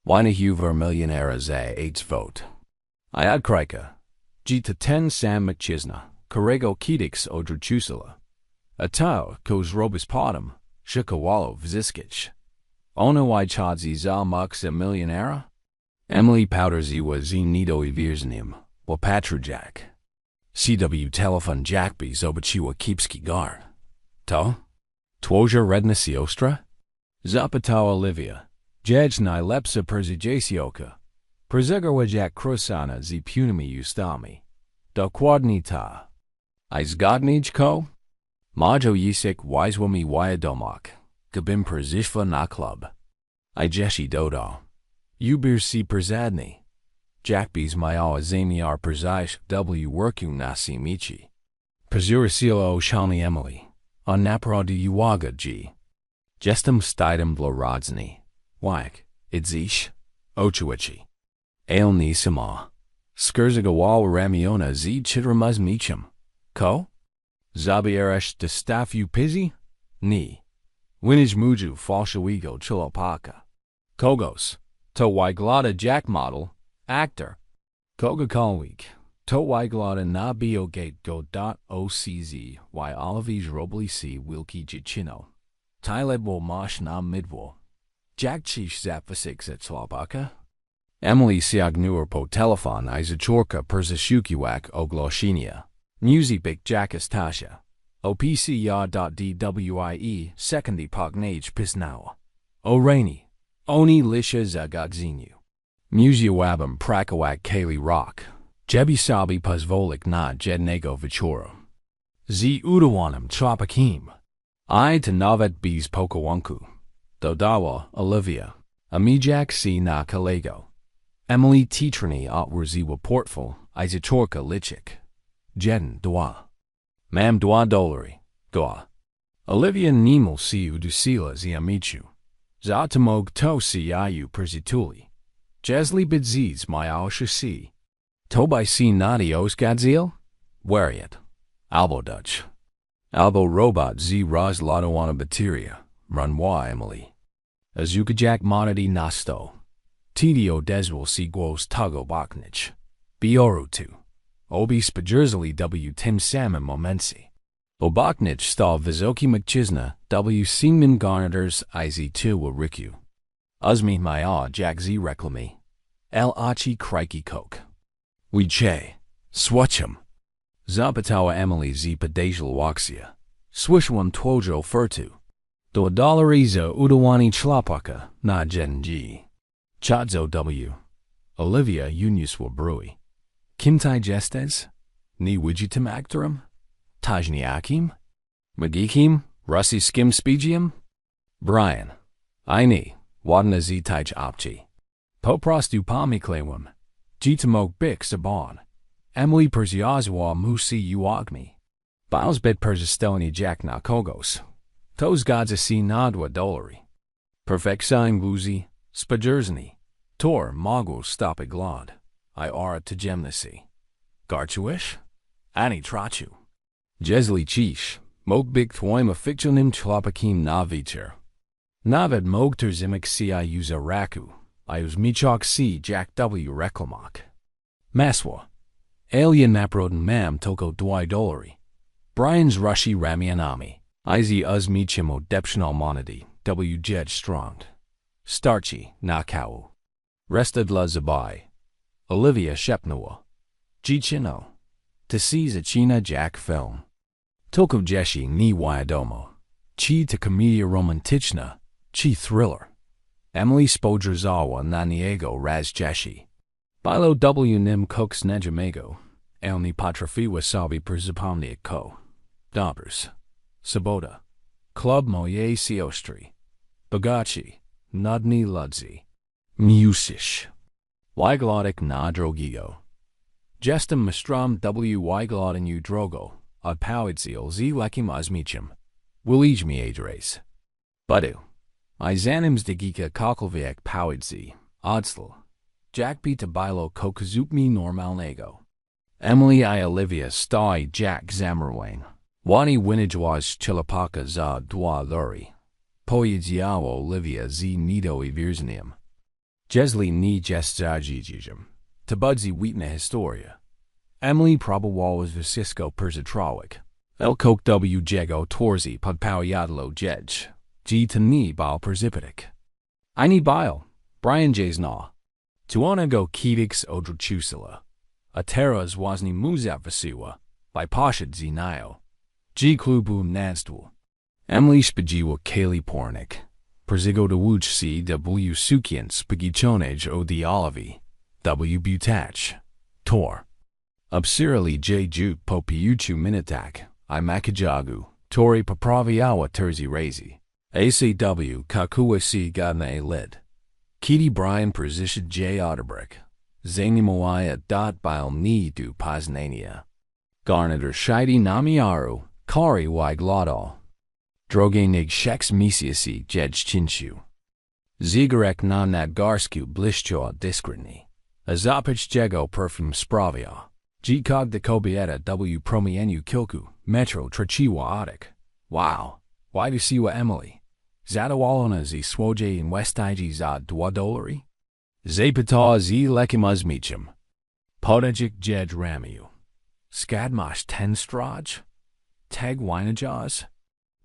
Wynajęła milionera CHŁOPAKA. I odkryła. Ten sam mężczyzna, którego kiedyś odrzuciła. A to, zrobić potem, szkołą zyskać. Ona wynajęła za milionera? Emily powderzyła z niedowierzaniem, patrzył Jack. CW telefon Jackby zobaczyła kiepski guard. To? Twoja redna siostra? Zapytała Olivia. Jedź najlepsza prezydencja. Prezegarła Jack krosana z pełnymi ustami. Dokładnie ta. I zgodniczko? Majo jisek wizłami wiadomak. Gabim przyszła na klub. I jeśli dodał. Ubir si przydni. Jackby's miała zamiar przyjść w worku nasi mici. Pozurysila oszalni Emily. On naprody uwaga G. Jestem stidem dla rodzni. Wajek, idziesz? Oczywici. Ailni sama. Skurzagawal ramiona z chitramaz micham. Ko? Zabieresh de stafu pizzi? Ni. Winij muju falshawigo CHŁOPAKA. Kogos. To wygląda Jack model, actor. Koga kalwik. To wygląda na biogate go.ocz y olivier roblici wilki dziecino. Tylebwo masz na midwo. Jack cisz zapasik za CHŁOPAKA? Emily siagnur po telefon I zaczorka persiszukiwak ogłoszenia. Musibik Jackastasha. OPCR.DWIE sekundy pognage pisnała. Orani. Oni lisha zagodzeniu. Muziowabem prakawak kali rock. Jebi sabi pozvolik na jednego wieczora. Z udawanem CHŁOPAKim. I to nawet bez pokołunku. Dodała Olivia. Amijak si na kolego. Emily titrani otwórzyła portfel I zaczorka liczyk. Jeden dwa. Mam $2. Goa. Olivia nimel si udusila z amichu. Zatamog to si iu persituli. Jesli bidziz my si. Tobai si nadios gadzil? Wariat. Albo Dutch. Albo robot z raz ladowana bateria. Runwa Emily. Azukajak monadi nasto. Tidio deswil si głos tugo baknich. Biorutu. Obi spajerzali w tym samym momencie. Obaknich sta wysoki mężczyzna w sinmin garnitors iz w ryku. Uzmi maya Jack z reklamy. El achi krajki kok. Wiche. Swatcham. Zapytała Emily z podejrzal waksia. Słyszałam twoją ofertu. Do $1 udawani CHŁOPAKA na jeden G. Chadzo W. Olivia uniuswa brui. Kimtai jestes? Ni widzitim actorum? Tajniakim? Magikim? Russi skim spegium? Brian. Ini, wadna z taj opci. Poprostu pamiklewum. Jitamok bik sabon. Emily perziazwa musi uagmi. Bausbit perzistelni Jack na kogos. Tos godza si nadwa dolari. Perfeksain wuzi, spajerzny. Tor mogul stopi glad. I ara tajemnisi. Garchuish? Ani trachu. Jesli chish, mogbik thwoima fictionim CHŁOPAKim na vicher. Navid mogter zimek si I use raku, I use michok si Jack W reklamak. Maswa. Alien naproden mam toko $2. Brian's rushi ramianami. Iz uzmichim odeptional monody, W jed strong. Starchi, nakau. Restadla zabai. Olivia Shepnawa. Jichino. Tasiza China Jack film. Toko Jeshi ni Wyadomo. Chi to comedia romantichna. Chi thriller. Emily Spodrzawa na niego raz Jeshi. Bilo W nim cooks nejamego. Elni patrafiwa sabi przipomnieć ko. Dobers. Sobota. Club moje siostry. Bogaci. Nudni ludzi. Musish. Wyglodik na drogigo. Jestem mistram w wyglodeniu drogo, odpowiedział z lekim uzmichim. Wilij adres. Budu. I zanims degika kokolwiek powiedzi, odsl. Jackby to bilo kokazupmi normalnego. Emily I Olivia stoi Jack zamarwain. Wani Wynajęłaś CHŁOPAKA za $2. Powiedziała Olivia z niedowierzaniem. Jesli ni jestajijijim. Tabudzi witna historia. Emily probawawas Visisco Perzatrawik. Elkok w jego torzi podpowiadlo jedź. G to ni bile perzipitic. I ni bile. Brian J's na. Tuonego kidix odrzuciła. A teraz wasni muzat wysyła. By poszedł zinayo. G klubu nastwu. Emily spadziła Kaylee Pornik. Perzigo de wuch c w sukian spagichonage o dialavi. W butach. Tor. Obsirali j juk popiuchu minitak. I makajagu. Tori popraviawa terzi razi. ACW kakua c gadna a lid. Kitty Brian Persishid J. Otterbrick. Zanimoaya dot bile ni du Poznania. Garnader Shidi Namiaru, Kari Wygladal. Drogenig Sheks Misiasi Jedj Chinshu. Zigarek na Nadgarsku Blishcho Diskrini. Azapich Jego Perfume Spravia. Gkog de Kobieta W. Promienu Kilku, Metro Trachiwa Otik. Wow, why do siwa Emily? Zadawalona zi swoje in Westigi za dwadolari? Zapata zi lekimuzmichim. Podajik Jedj Ramiu. Skadmash Tenstraj? Teg Wynajęła?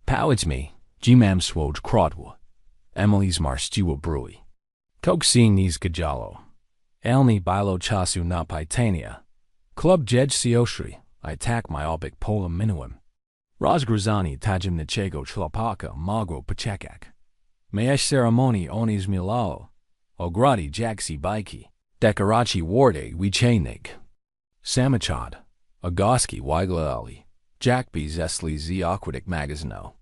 Powidz me, Gmam swoj krodwa. Emily's marstiwa brui. Kog seeing these gajalo. Elni bilo chasu na pitania. Club Jedj Sioshri, I tak my obik pola minuim. Rozgrazani tajim nichego chlopaka magro pachekak. Maesh ceremony onis milalo. Ogradi jaksi biki. Dekarachi warde wichenig. Samachad. Agoski Wyglali. Jackby Zesli Z Aquatic Magazino.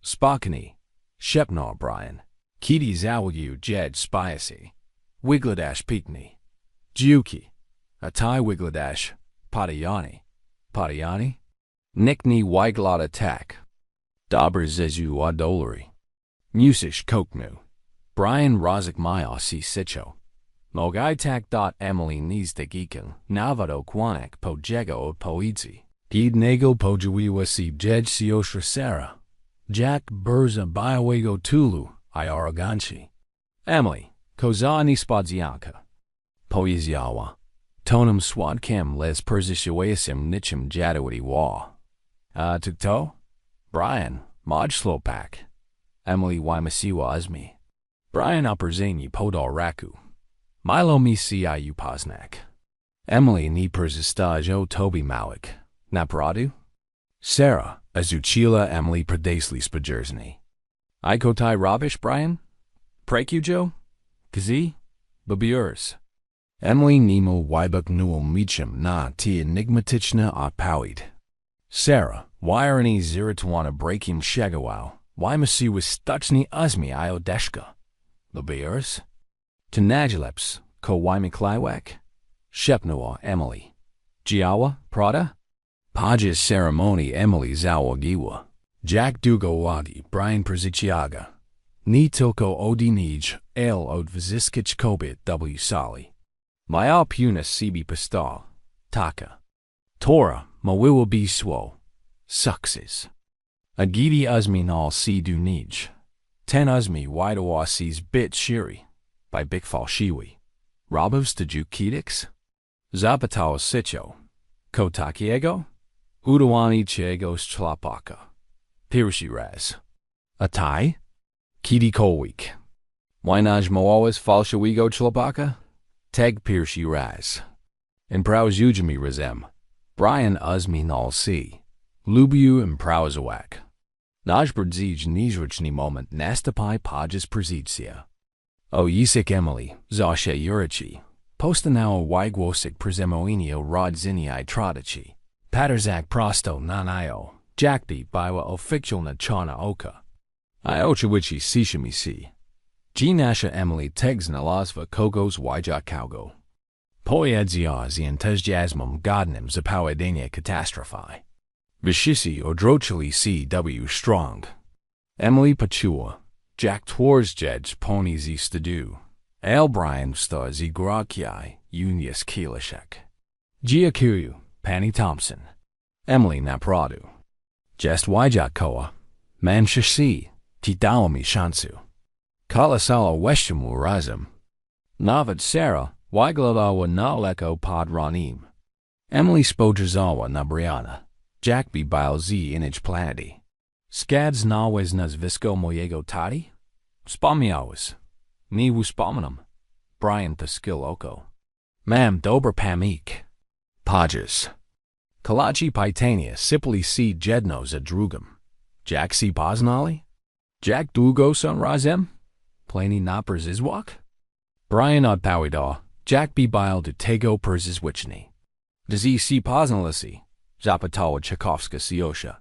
Spokany. Shepnar Brian. Kiti Zawagu Jed Spiacy. Wigladash Pikni. Juki. Atai Wigladash. Padayani. Padayani? Nikni Wyglad Attack. Dabr Zezu Wadolari. Musish Kokmu. Brian Rozik Maya Si Sicho. Mogaitak. Emily Niz Tegikan. Navado Kwanak Po Jego Poidzi. Gid Nego Pojuiwa Si Jedj Sioshra Sarah. Jack Burza Biowego Tulu. I Araganchi. Emily. Kozani Spadzianka. Poizyawa. Tonum Swadkam Les Perzishuasim Nichim Jadawadi Wa. Tukto? Brian. Maj Slopak. Emily Wymasiwa Azmi. Brian Upperzani Podal Raku. Milo mi Ciu Poznak. Emily ni Perzistaj o Toby Malik. Napradu? Sarah, Azuchila Emily Predasli Spajersni. Ikotai Rabish Brian? Prekujo? Kazi? Babiurs. Emily Nemo Wybuk Newell Meacham na ti enigmatichna a Powid. Sarah, Wyrani Ziritwana Breakim Shagawow. Wymasi was Stuchni Uzmi Iodeshka. Babiurs? Tanajileps, Ko Wymiklaiwek? Shepnoa Emily. Giawa, Prada? Pajas Ceremony Emily Zawagiwa. Jack Dugo Wadi Brian Perzichiaga. Ni Tilko Odi Nij, El Od Viziskich Kobit W. Sali. Maya Punis Sibi Pastal. Taka. Torah, Mawiwa B. Swo. Suxes. Agidi Uzmi Nal Si Du Nij. Ten Uzmi Widawasi's Bit Shiri. By Bikfal Shiwi. Rabos Taju Kedix? Zapatao Sicho. Kotakiego? Udawani Chiegos Chlapaka. Pirushi Raz. Atai? Kiti Kolwik. Wynaj Moawas Falshawigo Chlapaka? Teg Pirshi Raz. In Praus Ujami Razem. Brian Uzmi Nal Si. Lubiu and Prauzawak. Najbrdzij Nijrichni Moment Nastapai Pajas Przizia. O Yisik Emily, Zashe Urichi. Postanawa Wygwosik Prezemoinio Rodzini Tradachi. Paterzak Prosto Nanayo. Jakdi Biwa Oficjalna Chana Oka. Iochawichi Sishimi Si. Gnasha Emily Tegs Nalazva Kogos Wija Kaugo. Poedzia Zientezjasmum Godnim Zapoedenia Catastrophe. Vishisi Odrochili C.W. Strong. Emily Pachua. Jack Twarsjedge Pony Z Stadu. El Brian Sta Z Grakiai Unius Kilishek. Giakiru Panny Thompson. Emily Napradu. Jest Wijakoa. Manshashi Tidawami Shansu. Kalasala Weshamu Razum. Nawet Sarah, Wyglodawa na leko pod ranim. Emily Spodrzawa na Brianna. Jack B. Bile Z inich planety. Skads nawes nazwisko mojego tati? Spamiałeś. Ni wspominam. Brian Paskil oko. Mam dober pamik. Podges. Kalachi Pitania Sipli C. Jedno za drugim. Jack C. Poznali? Jack Długo są razem? Plani na przizwok? Brian odpowiada, Jack B. Bile do tego przizwyczajni. Dzi C. Poznalisi. Zapytała Czechowska Siosha.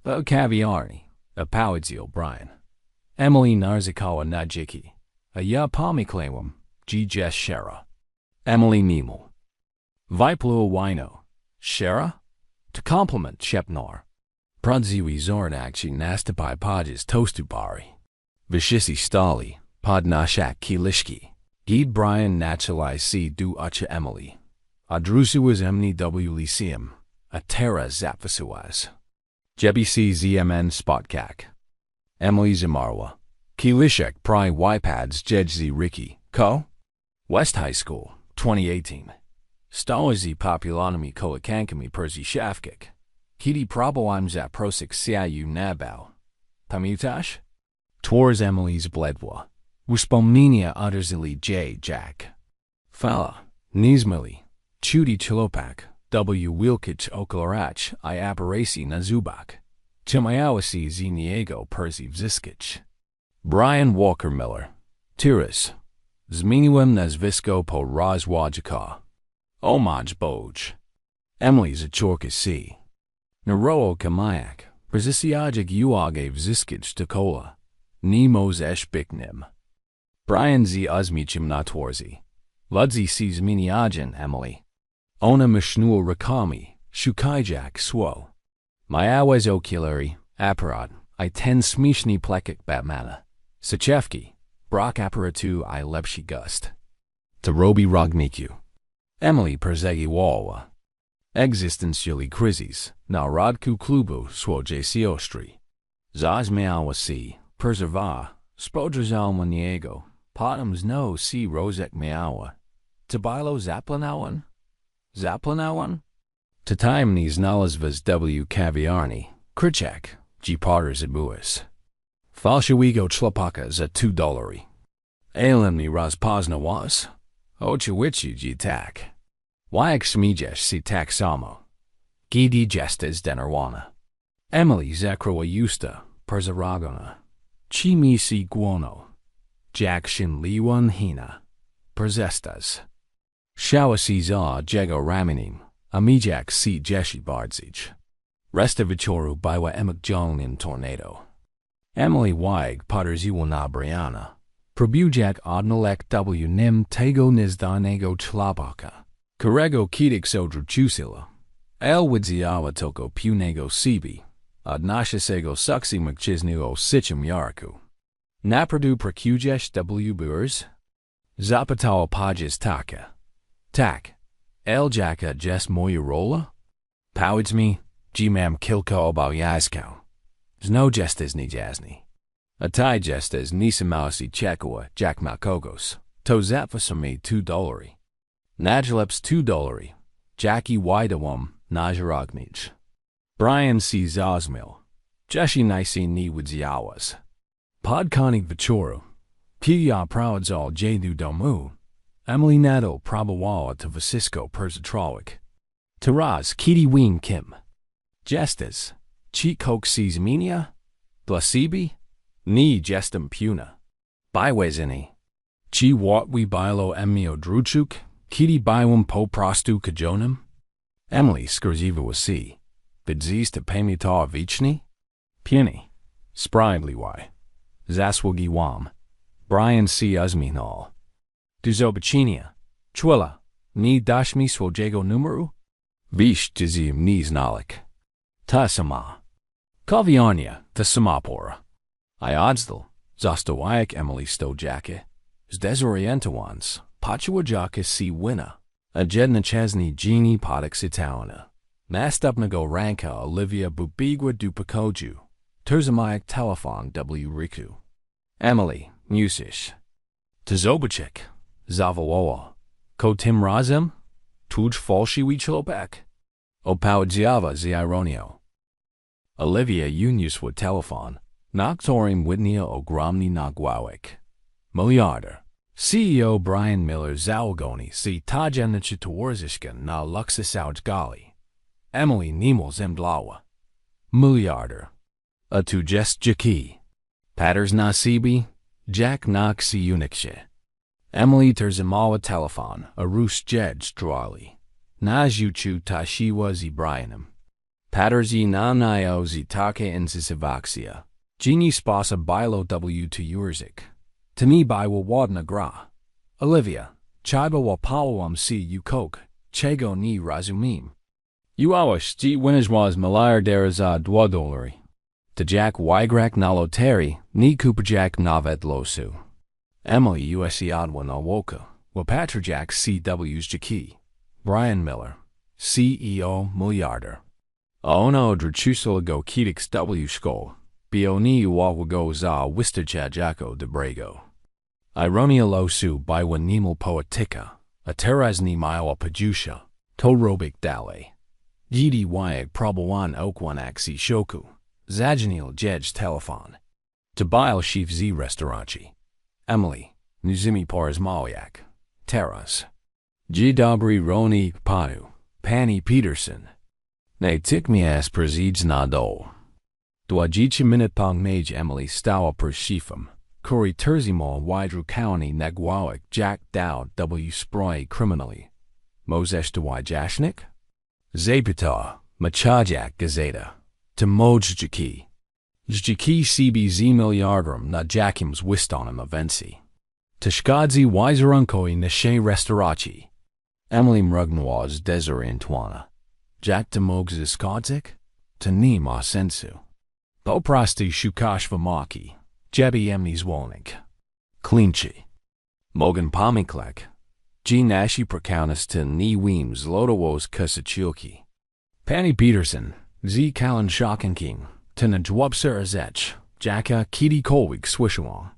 W kawiarni. Opowiedział Brian. Emily narzekała na dziki. A ja pomyślałam, że Shara. Emily Nemo. Wypluła wino. Shara? To compliment Shepnar. Pradziwi zornakci następy podjes tostubari. Wyszisi stali, podnaszak kilishki. Gid Brian naturalize du ucha Emily. Odrzuciła zemni w liceum. A teraz zapisuaz. Jebisi ZMN Spotkak. Emily Zamarwa. Kilishek Pry Ypads Jedzi Ricky. Co? West High School, 2018. Stawazi populanami kołakankami perzi shafkik. Kidi proboim za prosik siayu nabał. Pamiętasz? Tours Emily's bledwa. Wspomnienia odrzili J. Jack. Fala. Nizmili. Chudi chłopak. W. Wilkich oklarach I aparaci na zubak. Chimayawasi z niego perzi wziskich. Brian Walker Miller. Tiris. Zmieniłem nazwisko po rozwojaka. Omaj Boj. Emily Zaczorka C. Naroo Kamayak. Prezisiajik uage wziskich Takola. Nemos Eshbiknim. Brian Z. Uzmichim Natwarzi. Ludzi C. Zmieniajan Emily. Ona Mishnul Rakami. Shukajak Swo. Myawez Okulari. Aparat. I ten smishni plekik Batmana. Sachevki. Brock apparatu I lepshi gust. Tarobi Rogniku. Emily Perzegi Wawa. Existentially Krizis. Na Rodku Klubu Swoje Siostri. Zaz Meawa C. Preserva. Spodrazal Maniego. Potams no C. Rosek Meawa. Tabilo Zaplanawan? Zaplanawan? Tatajmni znalazvas W. Kaviarni. Krichak. G. Potters Abuis. Falshawigo Chlopaka za $2. Alemni Rozpozna was. Ochewichi G. Tak. Wyak Smijesh si tak samo. Gidi Gestes Denerwana. Emily Zakrowa Yusta. Perzaragona. Chimi si Guono. Jack Shin Liwan Hina. Perzestas. Shawa si za Jego Raminim. Amijak si Jeshi Bardzij. Restavichoru Biwa Emak Jolnin Tornado. Emily Weig Potters na Brianna. Probujak Odnalek W. Nim Tego Nizdanego Chlopaka. Którego Kidik Odrzucila. Wynajęła toko punego Sibi. Odnaszego Suksi Mchisnigo Sichim Yarku. Napradu Prakujesh W. Burs. Zapatawa Pajes Taka. Tak. Jaka Jes Moyorola? Powiedzmy, G-mam kilko obał jaskał. Zno jestes ni jasni. Ataj jestes nisamausi chekowa Jack Malkogos. To zapasami $2. Najleps $2. Jackie Widawam Najaragmij. Brian C. Zosmil. Jeshi nisi ni Wynajęłaś. Podkonig Vichoru. Pia Prowadzal Jadu Domu. Emily Nadal Probawała to Vasisco Perzatrowik. Taraz Kitty Ween Kim. Jestes. Chi Coke Sees Minia? Glasibi? Ni Jestem Puna. Bywezini. Chi Watwi Bilo Emio Druchuk? Kitty Bywam Po Prostu Kajonim? Emily Skurziva Wasi. Bidzis to Pamita Vichni? Pieni. Spribly Y. Zaswagi Wam. Brian C. Uzminal. Duzobachinia. Chwila. Ni Dashmi Swojego Numeru? Vish Jizim Ni Znalik. Ta sama. Kaviarnia, ta samapora. I odzdal, Zostowayak Emily Stojaka. Zdezorientowans, Pachawajaka si wina. A jedna Chesney Genie Podix Italiana. Nastupnago Ranka Olivia Bubigwa Dupakoju. Terzamayak Telephone W. Riku. Emily, Musish. Tazobachik. zawołała. Ko tym razem? Tuż fałszywy chłopak. Opowiedziała z ironią. Olivia uniosła telefon, na którym widniał ogromny nagłówek. Miliarder. CEO Brian Miller załogony si tajemniczy towarzyszka na luksusem gali. Emily niemal zemdlała. Miliarder. A tu jest jaki. Patters nasibi, Jack Knox uniksie. Emily terzymała telefon, a rus jedź drali. Na juchu tashiwa z Brianem. Patters na nayo z take insysywakcja. Genie sposa bilo w to jurzik. To mi była ładna gra. Olivia, chiba wapałam si ukok, czego nie rozumiem. Uałaś ci wynajęła miliardera za $2. To Jack wygrak na loterii, ni kupujak nawet losu. Emily usiadła na łoka, wapatr Jack CW's jaki. Brian Miller, CEO miliarder. Ona odrzuciła kiedyś w szkole, bo nie uwagła za wystarczająco jako dobrego. Ironia losu była niemal poetyka, a teraz nie miała pojęcia, to robić dalej. Gdy wajek próbowan okłanak si szoku, zadzwonił jedź telefon. To bil szef z restauracji. Emily, nuzimi porozmawiać. Teraz. Dzień dobry Roni panu, pani Peterson. Natychmiast przyjdź na dół. 20 minut później Emily stała przed szefem, który trzymał wydrukowany nagłówek Jack dał w sprawie kryminalnej. Możesz to wyjaśnić? Zapytała, machadziak gazeta. To mądrze jaki. Jaki CB z miliarderem na jakim zwistonym evencji. To szkodzi wizerunkowi naszej restauracji. Emily mrugnęła zdezorientowana. Jack to mógł zgodzić? To nie ma sensu. Po prostu szukasz wymaki. Żeby mnie zwolnić. Klinchy. Mogę pomyśleć. G nasi przekonać to nie wiem zlotowoz kusachilki. Pani Peterson, z kalen shocking, to na dwobser rzecz, Jacka kiedykolwiek słyszałam.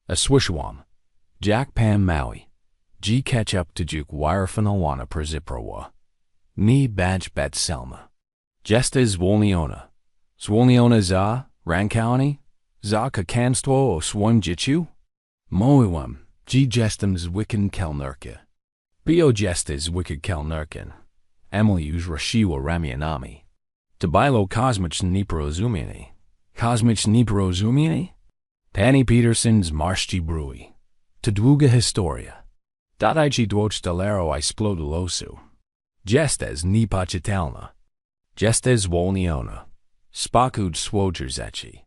A słyszałam. Jack Pam Maui. G ketchup to juk wirefanowana preziprowa. Nie badge bet selma. Jeste zwolniona. Zwolniona za, rankowani? Za kakanstwo o swoim życiu? Moiłam, G jestem zwykłym kelnerkiem. Bio jeste zwykły kelnerkiem. Emily już ruszyła ramionami. To było kosmiczne nieporozumienie. Kosmiczne nieporozumienie? Pani Peterson zmarszczy brui. To długa historia. Dodajcie $2 I splodu losu. Jestes niepoczytelna. Jestes zwolniona. Spokud słodzerzechi.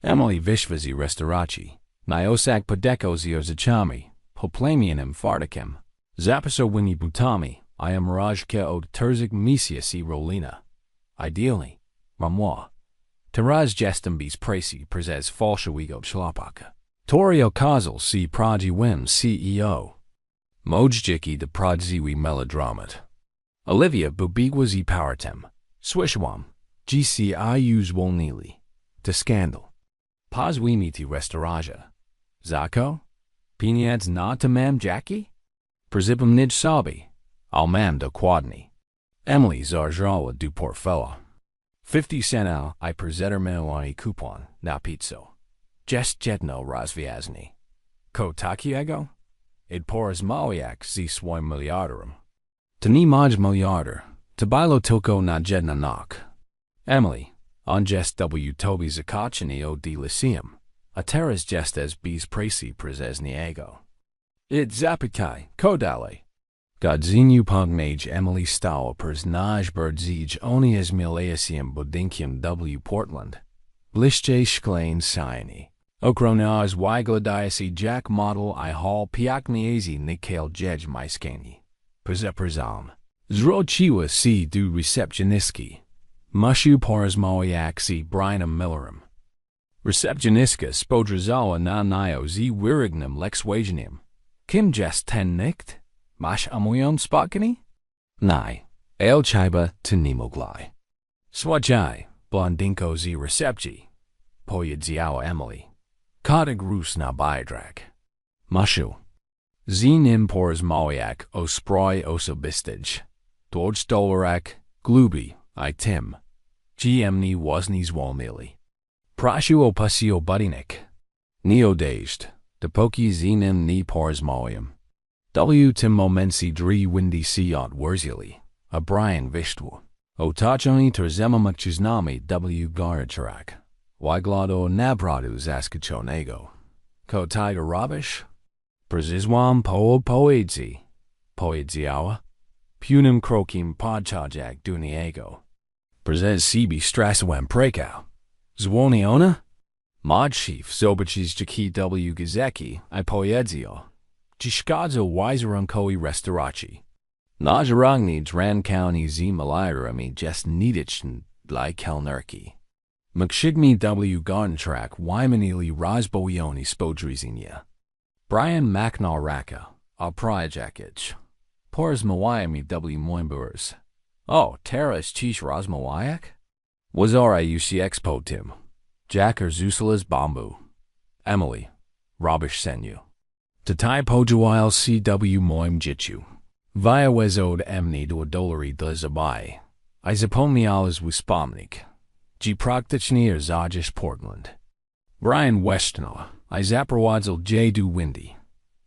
Emily wyszła z restauracji. Naosak podeko z orzeczami. Poplamianym fartakiem. Zapisowymi butami. I am rajka od terzik misja si rolina. Idealnie. Mamwa. Teraz jestem bez presji przez fałszywego chłopaka. Torio okazał si prawdziwym CEO. Mojdziki de prawdziwy melodramat. Olivia bubiegła z powertem. Słyszałam. GCI zwolnili. To skandal. Pozwijmy ti restauracja. Zako? Pieniądz na to mam Jackie? Przybym nid sobie. Al mam dokładnie. Emily zarżała du portfela. 50 cental I prezettermowany kupon na pizzo. Jest jedno rozwiązanie. Ko takiego? Id porozmawiać z swoim miliarderem. To nie maj miliarder. To bilo tylko na jedna nok. Emily, on jest w tobie zakochany od liceum. A teraz jestes bez presji przez niego. Id zapytaj, ko dalej? Godziniu później Emily stała przez nasz bardziej oni z milesium budynkiem w Portland. Bliżej szkleń sajni. Okrona z wygładaje Jack model I hall piakniezi nikel jedź majskeni. Przeprzam. Zwróciła się do recepcjonistki. Musiał porozmawiać z Brianem Millerem. Recepcjonistka spodrzała na najo z wirygnym lekswageniem. Kim jest ten nikt? Masz amują spokojnie? Nie. Elchiba to nie moglaj. Słodźaj, blondinko z recepcji. Powiedziała Emily. Kodig rus na biedrak. Muszu. Zin pors mawiak o sproi osobistij. Dodge dolarak, glubi, I tim. Gmni wasni zwolmili. Prashu opasio budinik. Neodaged, depoki zinem ni pors mawiam. W tim momensi dri windy siot wurzili, a Brian vishtwu. Otachoni terzema machznami w garacharak. Wyglado nabradu zaskachonego. Ko tiger rabish? Prezizwam poedzi. Poedziawa. Punim krokim podchajak duniego. Prezes sibi straswam prekau. Zwoniona? Modchief zobaches jaki w gazeki I poedzio. Jishkadzo wiserum koi restauraci. Najaragni dran county z malirami jest nidichen dla kelnerki. Mkshigmi w garntrak wymanili rozboioni spodrizinia. Brian McNaraka, a prijakich. Pors mawiami w moimburs. Oh, teras chish rozmawiak? Wazara ucx potim. Jacker zusalas bambu. Emily, Robish senu. Tatai pojuil cw moim jitu. Via wezod emni do dolari de zabai. I zapomnialas wispomnik. G praktichni zajish Portland. Brian Westno, I zaprowadzel j du windy.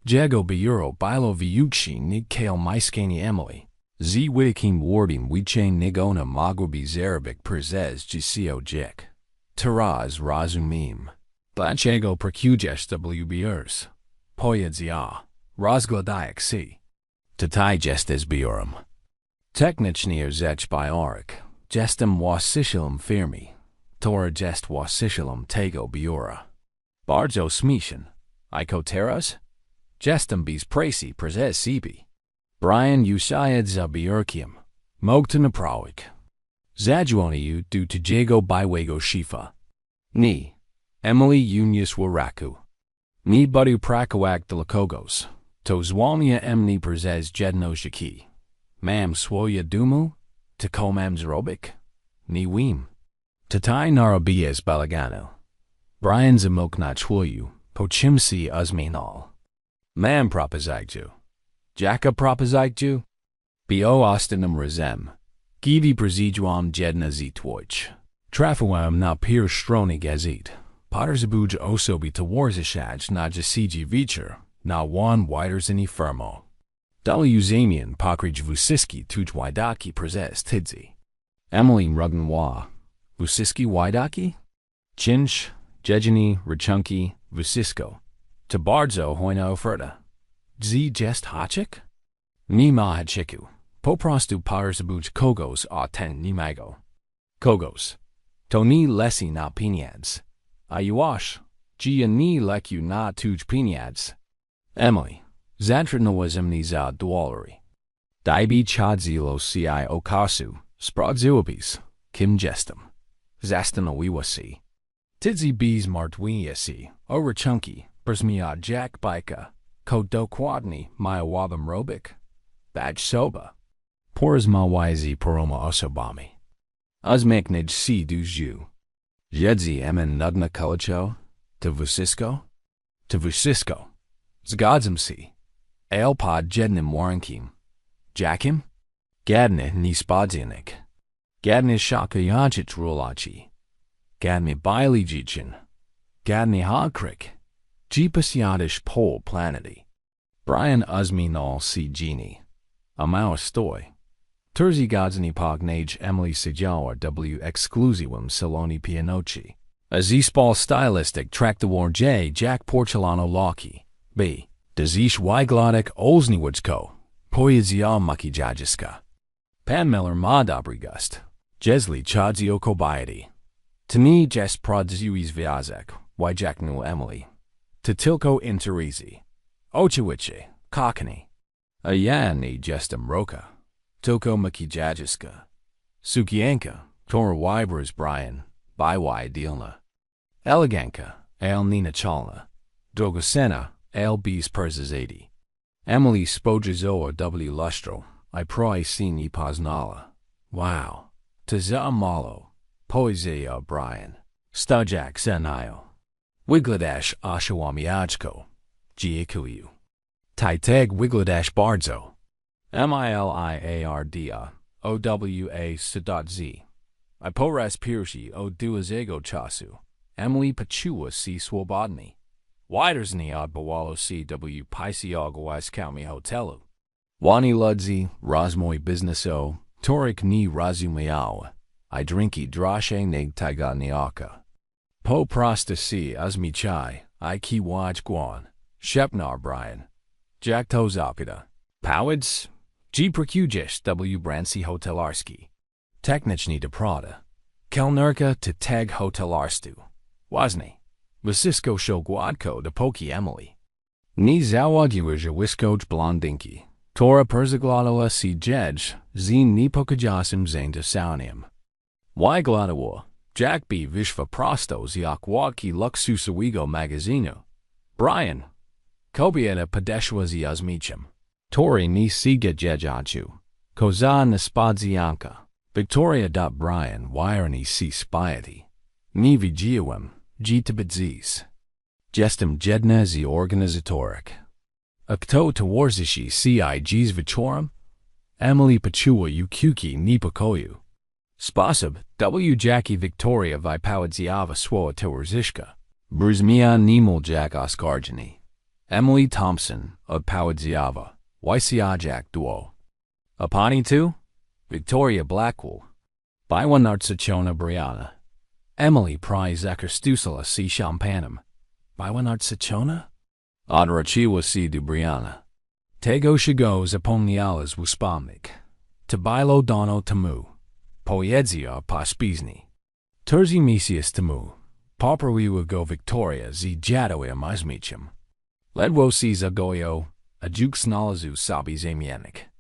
Jego biuro bilo viukshi nig kale maiskani Emily. Z witikim warbim wichain nigona magwabi zarabik perzez gsio jek. Taraz razumim. Blanchego percujes wbrs. Poyedzia. Rozgladayak c. Tatai gestes biorum. Technichnier zech biorik. Gestem wasishilum firmi. Tora gest wasishilum tego biora. Bardzo smishin. Icoteras? Gestem bis presi prezes sibi. Brian usayed za biurkium. Mogta naprawik. Zajuoniu du to jego biwego shifa. Ni. Emily unius waraku. Ni budu prakawak de lakogos. To zwalnia emni prezes jedno shaki. Mam swoya dumu? To komam zrobik? Ni weem. Tatai narabies balagano. Brian zamilk na chwoyu. Pochimsi uzminal. Mam propozagju. Jaka propozagju? Bo ostinum razem. Givi preziduam jedna zitwoich. Trafuam na pir stroni gazit. Potterzabuj osobi tawarzishaj na jasiji vicher. Na wan widersini firmo. W zamian pokrij vusiski tuj widaki prezes tidzi. Emily rugnwa. Vusiski widaki? Chinch, jejini, rachunki, vusisko. Tabardzo hoina oferta. Z jest hachik? Ni ma hachiku. Poprostu potterzabuj kogos a ten nimago. Kogos. To ni lesi na piniads. Ayuash. Gia ni leku na tuj piniads. Emily. Zadrinoazem ni za dualari. Daibi chadzilo ci okasu. Spragzuabis. Kim gestem. Zastanowiwasi. Tidzi bees martwiniasi. Orachunki. Brzmia jack bika. Ko dokwadni mayawabam robik. Baj soba. Poras mawizi poroma osobami. Uzmaknij si duju. Jedzi emen nugna kolicho. To vusisko? To vusisko. Zgadzam si. Aelpod jednim warankim. Jakim? Gadne ni spadzianik. Gadne shakayajit rulachi. Gadne bilijichin. Gadne hagkrik. Jeepasiadish pole planety. Brian uzminal si genie. Amau stoi. Terzi godzini pognage Emily Sijawa w exclusivum saloni pianochi. A z-spal stylistic track the war J Jack Porcelano Loki. B. Dezish Wyglotic Olsniwudzko. Poezia Makijajiska. Panmeller Madabrigust. Jesli Chadzio Kobayati. Tani Jes Prodziuis Viazek. Wyjaknu Emily. Tatilko Interizi. Ochiwiche. Kakani. Ayani Jestem Roka. Toko Makijajiska. Sukienka. Tora Wybers Brian. Bywai Dilna. Eleganka. El Nina Chalna. Drogosena. El Bs Perzazadi. Emily Spojazoa W Lustro. I proi sini Poznala. Wow. Taza Malo. Poezia Brian. Stajak Senayo. Wigladash Ashawamiajko. Giekuyu. Titeg wiglodash bardzo. Miliardia. Owa z. I po raz pierwszy od dużego czasu. Emily poczuła się swobodnie. Widersni odbywalo się w pisiogłaskami hotelu. Wani ludzi, rozmoj bizneso, torik ni rozumiała. I drinki drosze negtagani oka. Po prosta si azmichai, I kiwaj guan, Shepnar Brian. Jack Tozapida. Powids, G Prokujish W Brancy Hotelarski. Techniczny de Prada. Kelnerka to Teg Hotelarstu. Wazni. Wysysko Shogwadko de Poki Emily. Ni zawadziły wiskoj blondinki. Tora perzagladawa si jedź, zin ni pokajasem zain de saunium. Wygladawa, Jack B Vishva prostos jak wadki luksusawigo magazino. Brian. Kobieta podeszła z Yazmichem. Tori ni siga jejachu. Koza naspadzianka. Victoria. Brian wireni si spiety. Ni widziałem, gitabidzis. Jestem jedna z organizatorek. A kto towarzyszy CIG's wieczorem? Emily poczuła ukiuki ni pokoju. Sposób, W Jackie Victoria wypowiedziała swoje towarzyszka. Brzmiała niemal Jack oskarżeni. Emily Thompson odpowiedziała. YCA Jack duo. A pani tu? Victoria Blackwell. Bywanartsachona Brianna. Emily Prize Ekarstusala si Champanem. Bywanartsachona? Odrzuciła si du Brianna. Tego shigo zapomnialas wuspamnik. Tabilo dono tamu. Poedzia paspizni. Terzi misius tamu. Poprawiła go Victoria z jadowia mazmichim. Ledwo si zagoyo, a juk snalazu sabi zamianik.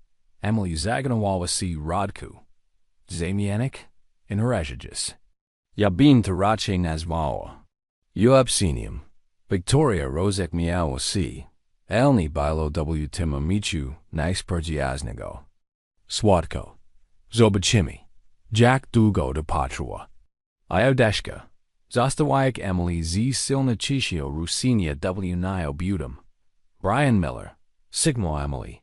Emily zaganawała si rodku. Zamianik? Inrejagis. Yabin tarache nazwała. Uabsinium. Victoria rozek miała si. Elni bilo W timamichu najspergiaznego. Swatko. Zobaczymy. Jack Dugo de Patrua. Iodeszka. Zostawiak Emily z silnichishio Rusinia W Niobutum. Brian Miller. Sigmo Emily.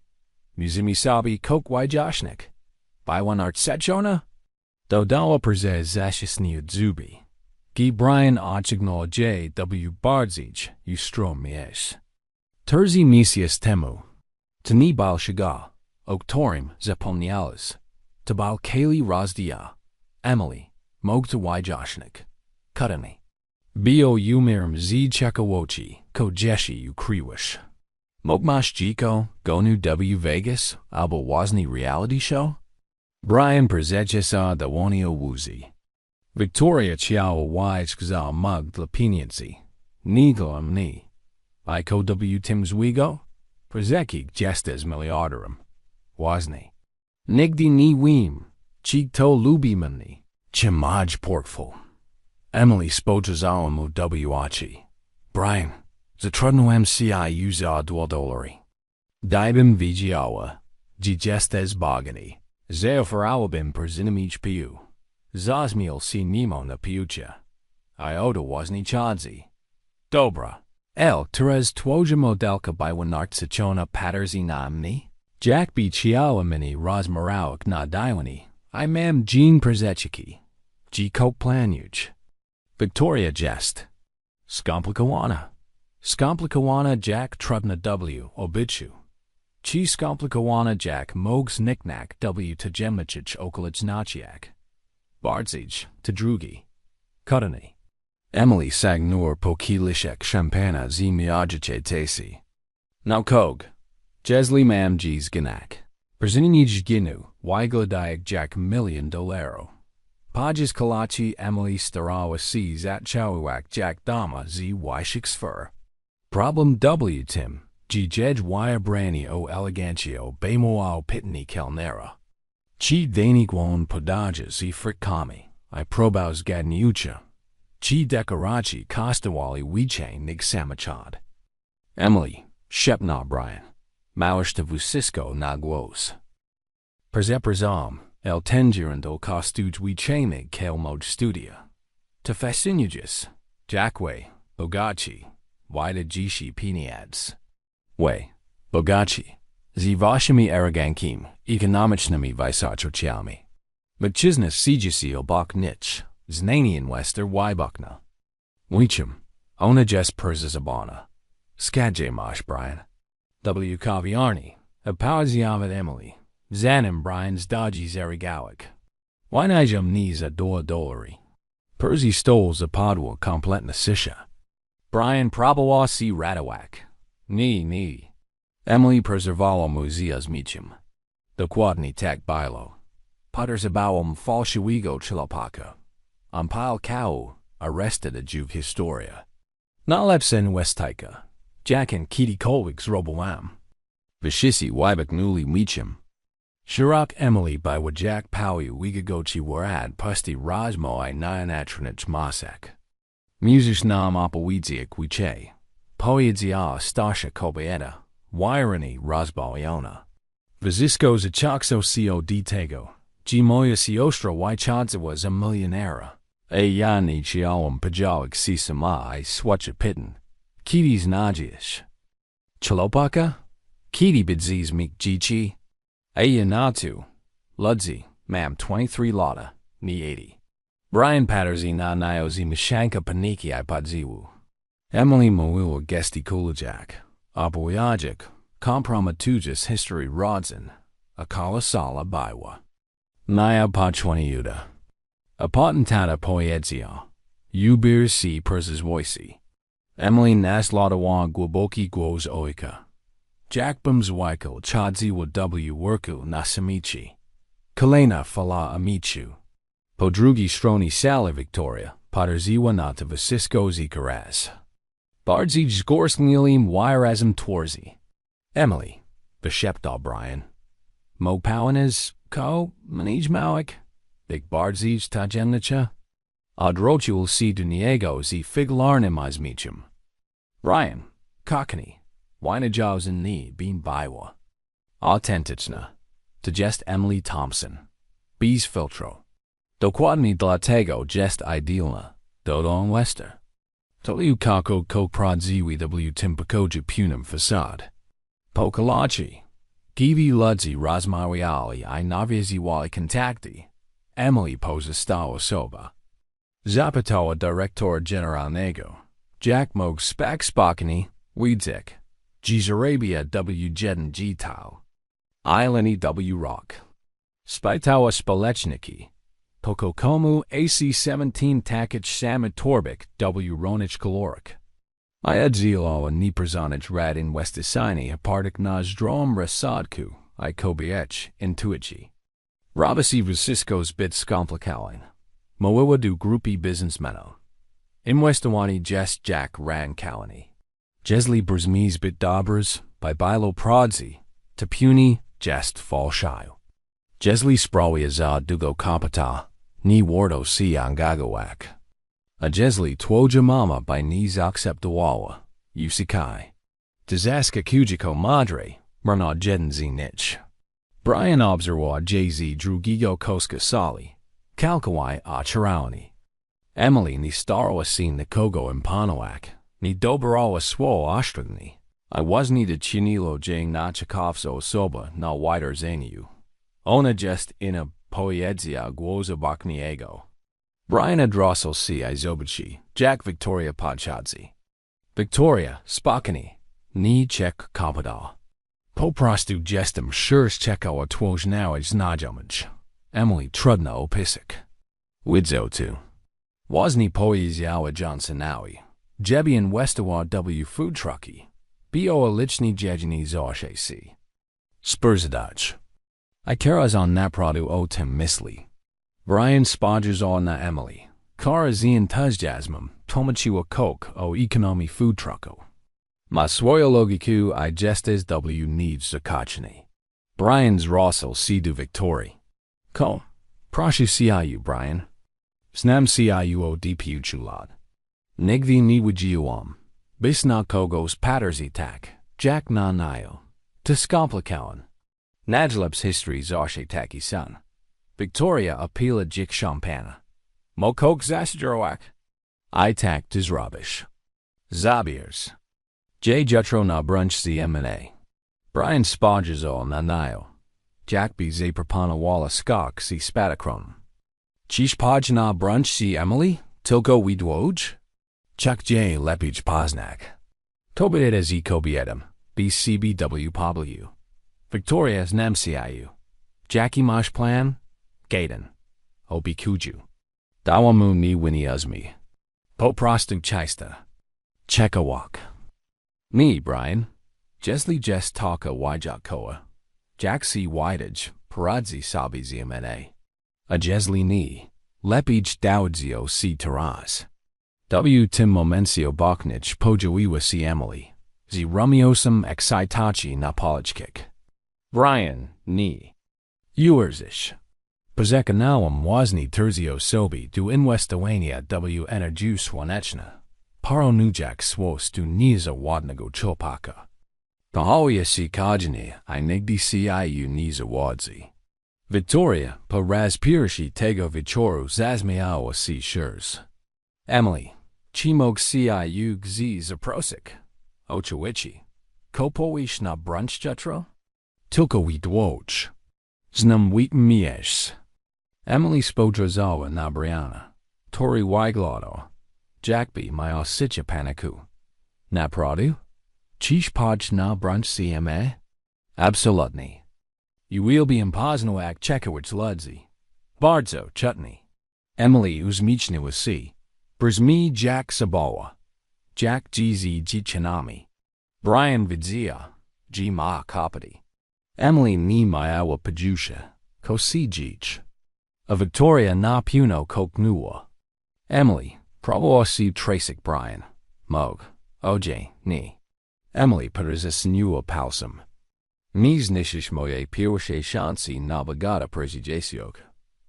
Muzimisabi Kokwijashnik. Bywanartsachona? Dodawa Perze Zashisni Zubi. Gi Brian Ochignol J. W. Bardzij, Ustrom Mies. Terzi Misius Temu. Tani Bal Shiga. Oktorim Zapomnialis. Tabal Kaylee Rozdia. Emily. Mogta Wijashnik. Kutani. Bio Umirim Z. Chekawochi. Kojeshi Ukriwish. Mogmash Jiko, Gonu W. Vegas, Alba Wozni Reality Show? Brian Przejesa the Wonio Woozy. Victoria Chiao Wise Gza Mug Lapiniancy. Nigo Ni. Iko W. Timswigo? Przeki Gestes Miliardarum. Wozni. Nigdi Ni Weem. Chigto Lubimani. Chimaj Portful. Emily Spojazawamu W. Achi. Brian. Zatrudno MCI uza dwodolari. Dibim vigiawa. Gigestes bogani. Zeofaralabim perzinimich piu. Zazmiel si nemo na piucha. Iota wasni chadzi. Dobra. El Terez twoja modelka bywanartsachona paterzi namni. Jack B. Chiawa mini rozmarawak na diwani. I mam Jean Przechiki. G. Cope planuj. Victoria jest. Skomplikowana. Skomplikowana Jack Trubna W. Obichu. Chi Skomplikowana Jack Mogs Knickknack W. Tajemachich Okolicznachiak. Bardzij, Tadrugi. Kutani. Emily Sagnur Pokilishek Champana Z. Miajiche Tesi. Now Kog. Jesli Mam G's Ganak. Perzinij Ginu, Wygladayag Jack $1,000,000. Pages Kalachi Emily Starawa C. Zat Chawak Jack Dama Z. Wishiksfur. Problem W. Tim, G. Jej Wire Brani O. Elegantio Bemoao Pitni Kelnera. Chi Daniguan Podajas E. Frikami, I Probaus Gadniucha. Chi Dekarachi Kostawali Wichain Nig Samachad. Emily, Shepna Brian. Maushta Vusisko Nagwos. Perzeperzam, El Tengerando Costuj Wichainig Kelmod Studia. Tefasinugus, Jackway, Bogachi. Wida Jishi Piniads. Way. Bogaci, z waszymi aragankim, ekonomicznymi wysocjami. Mężczyzna siedzi obok nich, znany inwestor wybokna. Wiczym, ona jest przezabana. Skadje masz Brian. W kawiarni, a pauziamet Emily, zanim Brian zdodzi zarygałek. Wynajęłam nie za $2. Perzi stole zapadło kompletna sisha. Brian próbował si ratować. Nie. Emily przerwała mu z mieczem. Dokładnie tak było. Podejrzewałam fałszywego chłopaka. Pal kału, arrested w historia. Najlepsza inwestajka. Jack and kiedykolwiek zrobiłam. Wyszysy wybek nuli mieczem. Szerok Emily by Jack Powie wigagoci warad pusti rozmo I najanatronich masak. Musisz nam opowiedzek wicze. Poezja stasza kobieta. Wirony rozbawiona. Wyzysko zaczakso co do tego. Moja siostra wychadzała za milionera. Ja nie chciałam podziałek si sama I swacha pitten. Kiedy znajdziesz? Chłopaka? Kiedy będziesz mich dzieci? Natu. Ludzi, mam 23 lata, nie 80. Brian Patterson na najozi mashanka paniki I podziwu. Emily mówiła gestikulodziak. Opowiadek, kompromitujas history rodzen, a kolosala była. Naya poczwaniuda. A potentata poezja. Ubir si przezwoisi. Emily nasladawa głęboki głos oika. Jack bumzwaiko chadzi wa worku na samici. Kolejne fala amichu. Po drugi stronie sala Victoria, podejrzewa na to wysysko zikaraz. Bardziej zgorsznilim wyrazem twarzy. Emily, wyszeptał Brian. Mo pałanes, ko, manij małek, big bardziej tajemnicza. Odrzucił si do niego z figlarnym mieczem. Brian, cockney. Wynajęła nie bin była. Autentyczna. To jest Emily Thompson. Bez filtro. Dokładnie dlatego jest idealna. Dodon Wester. Toliu kako ko prodziwi w tym pokoju punym fasad. Pokalachi. Givi ludzi rozmawiali I nawiązywali kontakty. Emily pozostała soba. Zapytała dyrektora generalnego. Jack mógł spokojnie widzek. Arabia jeden Tal. Islandy Rock. Spytała społeczniki. Poko komu AC-17 takich samych torbek Ronich kalorek. Iadzilała nieprzyznać rad inwestycyjny apartek na zdrowym rozsądku I kobiech intuicji. Robasi wysysko zbyt skomplikowań. Mowiła do grupy biznesmenów. Inwestowani jest Jack Rankalani. Jesli brzmi zbyt dobrs, by bilo prodzi, to puni jest fałszywy. Jesli sprawia za długo kapita, nie warto si angagołak. A jesli twoja mama by nie zaakceptowała, usikaj. Dizaska kujiko madre, mrna jeden z nich. Brian obserwował z drugiego koska sali, kalkowaj oczerawni. Emily nie starała się nikogo imponować. Ni dobrała swo ostrogni. I was nie doceniło dzień nachakowso osoba na widerzeniu. Ona jest ina poezja głosu bokniego. Brian odrosł się I zobaczy, Jack Victoria podchodzi. Victoria, spokojnie, nie czek kapita. Po prostu jestem sure czekała twoje znajomość. Emily trudno opisek. Widzo tu. Was nie poezjała Johnsonowi. Jebi inwestował w food trucki. Bio liczni dziedzini zawsze si. Spurzadać. I teraz on naprodu o tym myśli. Brian spojrzał na Emily. Kara z entuzjazmem tłumaczyła kok o ekonomii food trucku. Ma swoją logiku I jestes w nic zakoczny. Brian zrosł si do Victorii. Ko, proszę siaju Brian. Znam siaju o DPU lat. Nigdy nie widziałam. Bis na kogoś paterzy tak, Jack na najo. To skomplikowan. Najlepsz historii zawsze taki są. Victoria apila dzik szampana. Mo kok zasadrołak. I tak to zrobisz. Zabiers. J jutro na brunch z M&A. Brian Spodgezo nanayo. Jack B. Zapropanawala skok si spadakron. Chish podge na brunch si Emily, tilko widwoj? Chuck J. Lepij Poznak. Tobit as Kobiedem, BCBW Pablu. Victoria's Nemciu. Jackie Mosh Plan, Gaydon. Obi Kuju. Dawamu ni Winnie Uzmi. Poprostu Chista. Chekawak. Me, Brian. Jesli Jes Taka Wijakoa. Jack C. Widage, Paradzi Sabi Zmna. A Jesli ni. Lepij Daudzio C. Taraz. W. Tim Momencio Boknich Pojoiwa C. Emily. Z. Rumiosum Excitachi Napolichkik. Brian, ni. Uerzish. Pozekanawam Wazni Terzio Sobi du Inwestowania W. Enerju Swanechna. Paro Nujak Swos du Niza Wadnago CHŁOPAKA. Tahawia si Kajani I Nigdi Ciu Niza Wadzi. Victoria, pa Razpirishi Tego Vichoru Zazmiawa si Shurs. Emily, Chimog Ciu Gzi Zaprosik. Ochowichi. Kopowish na brunch jutro? Tilko Widwoj. Znam Wheat Miesh. Emily Spodrazawa na Brianna. Tori Wyglodo. Jackby Maya Sitcha Panaku. Na Pradu? Chish Podge na brunch CMA? Absolutny. You will be impoznoak Chekowicz Ludzi. Bardzo Chutney. Emily Uzmichny was C. Brzmi Jack Sabawa. Jack GZ Gichanami. Brian Vidzia. G Ma Kopati. Emily ni Mayawa Pajusha. Kosi Jich. A Victoria na Puno Koknuwa. Emily. Provo si Tracik Brian. Mog. OJ. Ni. Emily Parizis Nuwa Palsum. Mis nishish moye pirwashe shansi nabagada prezijasiok.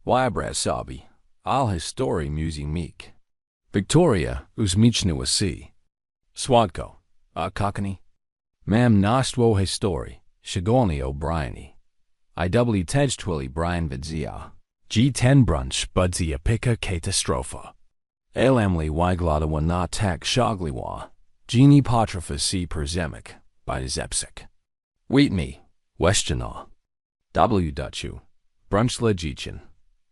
Wybraz sabi. Al histori musi meek. Victoria uzmichniwa si. Swadko. A kakani. Mam nastwo histori. Shigolni O'Brieni. IW Tejtwili Brian Vidzia. G10 brunch budzia pika catastropha. El Emily Wygladawa na tak shagliwa. Genie Potrafa si Perzemic. By Zepsik. Wheat me. Westjana. W. Dutchu. Brunch legichin.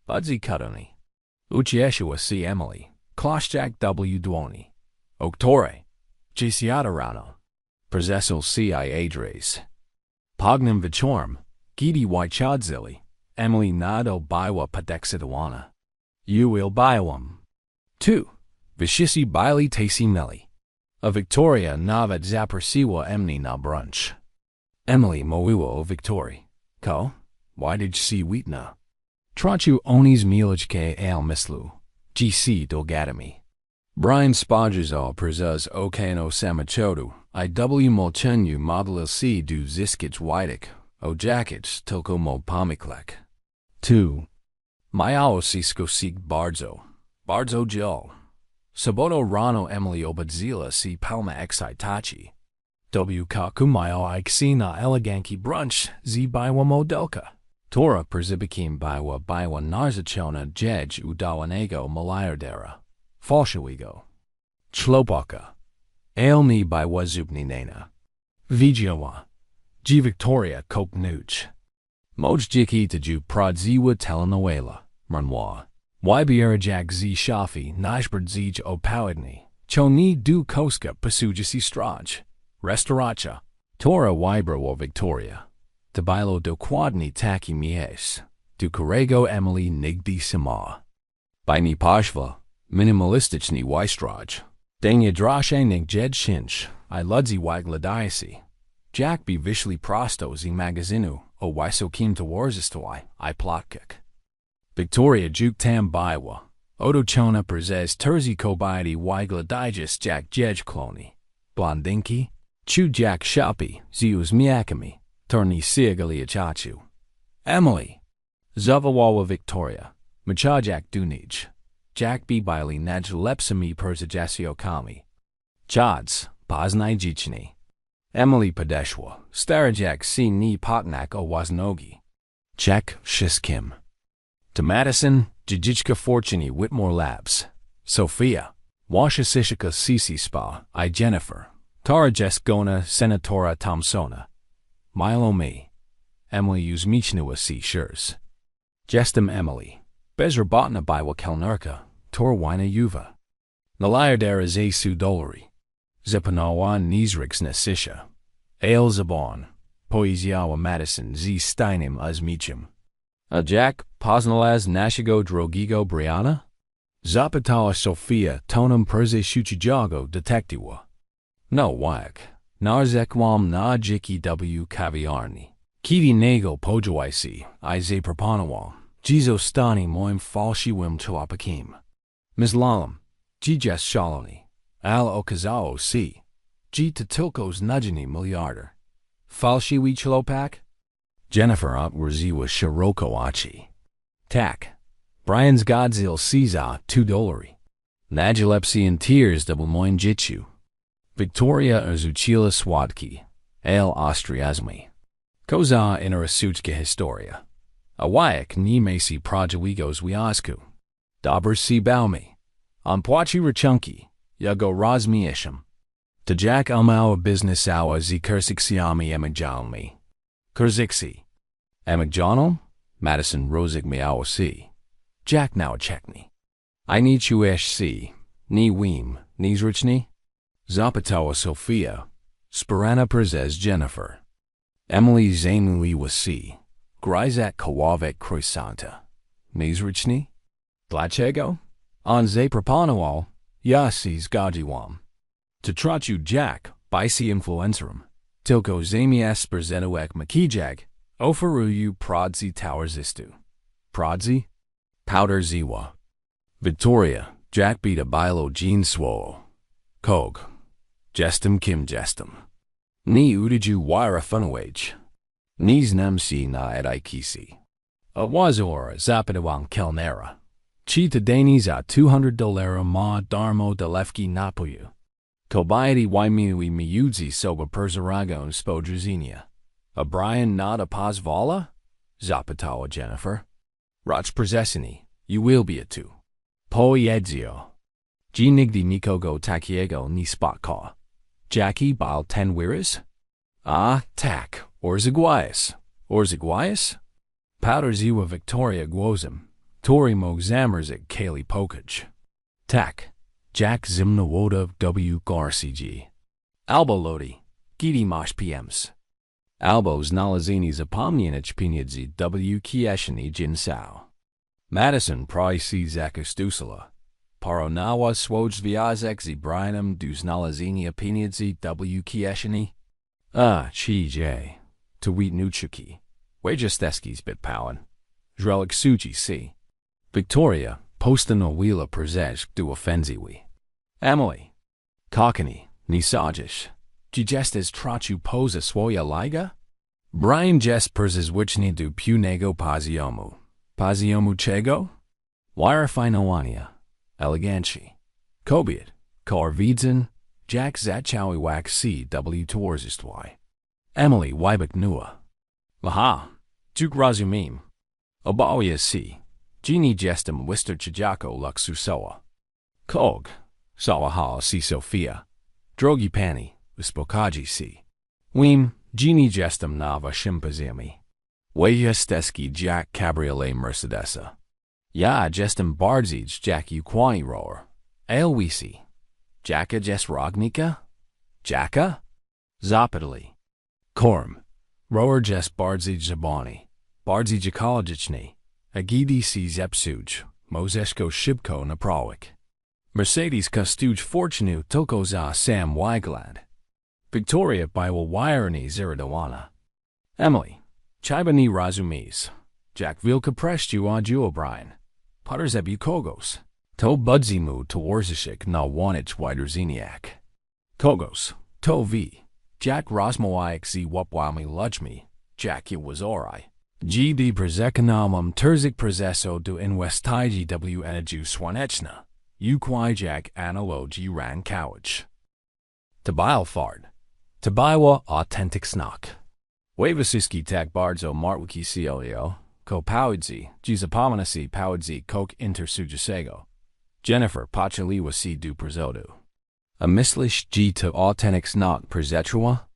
Budzi Kudoni. Uchieshua si Emily. Kloshjak W. Dwoni. Oktore. Gisiadarano. Prezesul ci Adres. Pognum Vichorm. Gidi Wychadzili. Emily Nado Biwa Padexidawana. U il Biwam. 2. Vishisi Bili Tasi Melli. A Victoria Navad Zapersiwa Emni na brunch. Emily Moiwa o Victori. Ko? Why did you see Wheatna? Trachu Onis Milijke al Mislu. GC Dolgadami. Brian Spodgezo Prezuz Okano Samachodu. IW Molchenyu Model C du Ziskich Widik. O Jakich Toko Mo Pamiklek. 2. Mayao Sisko Sik Bardzo. Bardzo Jol. Saboto Rano Emily Obadzila si Palma Excitachi. W. Kakumayo Ixina Eleganki Brunch Z Biwa Modelka. Tora Perzibikim Biwa Narzachona Jej Udawanego Malayardera. Falshawigo. CHŁOPAKA. Ailni Biwa Zubni Nena. Vijawa. G. Victoria Cope Nuch. Mojjiki Taju Pradziwa Telenovela. Runwa. Ybiarajak Z Shafi Najberd Zij Opawidni. Choni Du Koska Pasujisi Straj. Restauracha. Tora Wybro Victoria. Tabilo do Quadni Taki Mies. Du Którego Emily Nigdi Sama. Bini Pashva. Minimalistichni Wystraj. Dania Drashe Nig Jed Shinch. I Ludzi Wagladiasi. Jack B. Vishli Prosto Z Magazinu. O Wysokim Tawarzistawai. I Plotkik. Victoria Juk Tam Biwa. Odochona Prezes Terzi Kobaidi Wygladijus Jack Jej Cloni. Blondinki. Chu Jack Shapi. Zius Miakami. Turni Siagali Achachu. Emily. Zavawawa Victoria. Machajak Dunij. Jack B. Bailey Naj Lepsami Perzajasio Kami. Chads. Poznai Jichni. Emily Padeshwa. Starajak Si Ni Potnak O Wasnogi. Czech Shiskim. To Madison, Jijichka Fortuny Whitmore Labs. Sophia. Washasishika Sisi Spa. I Jennifer. Tara Jeskona Senatora Thompsona. Milo me. Emily uzmichniła si shurs. Jestem Emily. Bezrobotna była kelnerka, tor Wynajęła. Nalayadera zesu dolary. Zepanawa nizriksna sisha. Ale zabon. Poezjawa Madison z Steinem uzmichim. A Jack poznalaz nashego drogigo Brianna? Zapytała Sofia tonem perszucijago detektiwa. No wajak. Narzekwam na dziki w kawiarni. Kiedy nego podziałajsi, I zaproponowałam. Dziś stanie moim fałszywym chłopakiem. Myślałam, jest szalony, ale okazało się, że to tylko znajdziony miliarder. Fałszywy chłopak? Jennifer odwróciła szeroko oczy. Tak. Brian zgodził się za $2. Nadzilepsi in tears w moim życiu. Victoria odrzuciła słodki, ale ostriazmy. Koza interesująca historia. A wajak nie mesi pradziwego związku. Dobry si bałmi. On płaci rachunki, ja go rozmieszam. To Jack mała biznesała z kursykcjami emigralmi. Kursykcji. Emigralną? Madison rozigmiała si. Jack now czekni. I need you si. Ni wim, ni zryczni? Zapytała Sofia. Sperana prezes Jennifer. Emily zajmuliła si. Gryzak kawawek croissanta. Ni zryczni? Dlaczego? On zaproponował, ja si zgodziłam. To tracił Jack, by influencerem. Tylko zamiast prezentować makijak, oferuję prodzy towerzystu. Prodzy? Powder ziwa. Victoria, Jack bita bilo jean swo. Kog. Jestem kim jestem. Ni udiju wira funawage. Ni znam si na edikisi. A wazora zapitawang kelnera. Chi tadani za $200 ma darmo dalewki napoju. Kobayati wymiły miudzi soba persaragon spodruzinia. A Brian nada pozwala? Zapytała Jennifer. Rocz prezesini, you will be a tu. Poiedzio. G nigdy nikogo takiego ni spotka. Jackie bal ten wiras? Ah, tak, orziguias. Orziguias? Powder ziwa Victoria gwozem. Tori mo zamerzik kali pokage. Tak. Jack zimna woda w garcg. Albo lodi. Gidi mosh PMs. Albo znalazini zapomnienich pieniędzy w kieszeni jinsao. Madison price zakastusala. Paronawa swoj związek z Brianem du znalazenia pieniędzy w kieszeni? A, CJ. To wit nuchuki. Wejesteski zbyt pałan. Żrelik suci si. Victoria, postano wila przeszłość du ofenziwi. Emily. Kokani, ni sądzisz, czy jestes tracił poza swoja liga? Brian jest przezwyciężony du pewnego poziomu. Poziomu czego? Wirefinowania. Elegancji. Kobiet. Korwidzin. Jack zacaływak CW towarzystwa. Emily wybeknęła. Aha. Juk rozumiem. Oboje si. Gini jestem wystarczająco luksusowa. Kog. Sałahal si Sofia. Drogi pani, uspokaji si. Wim, gini jestem na waszym poziomie. Wejesteski Jack cabriolet Mercedesa. Ja jestem bardziej Jack ukłani rower. Elwisi. Jacka jest rognika? Jacka? Zapytali. Korm. Rower jest bardziej zabawny. Bardziej ekologiczny. A gidi si zepsuć. Mozeszko szybko naprawić. Mercedes kostuj fortunu tylko za sam wygląd. Victoria była wireni zaradowana. Emily. Chyba nie rozumiesz. Jack wilka prestiła Brian. Potter zebu kogos. To budzimu towarzyszyk na wanich widerzeniak. Kogos. To vi. Jack rozmawiak z łapwami ludźmi. Jack je was oraj. GD prezekonomum terzik prezeso du inwestigi w energiu słoneczna. Jack analogi ran kowicz. Tabil fard. Tabiła authentic snak. Wejwasuski tak bardzo martwiki cielio, ko pałidzi, gizapominasi pałidzi kok intersujusego. Jennifer pachaliwa si du prezodu. A myślisz g to authentic snak prezetrua?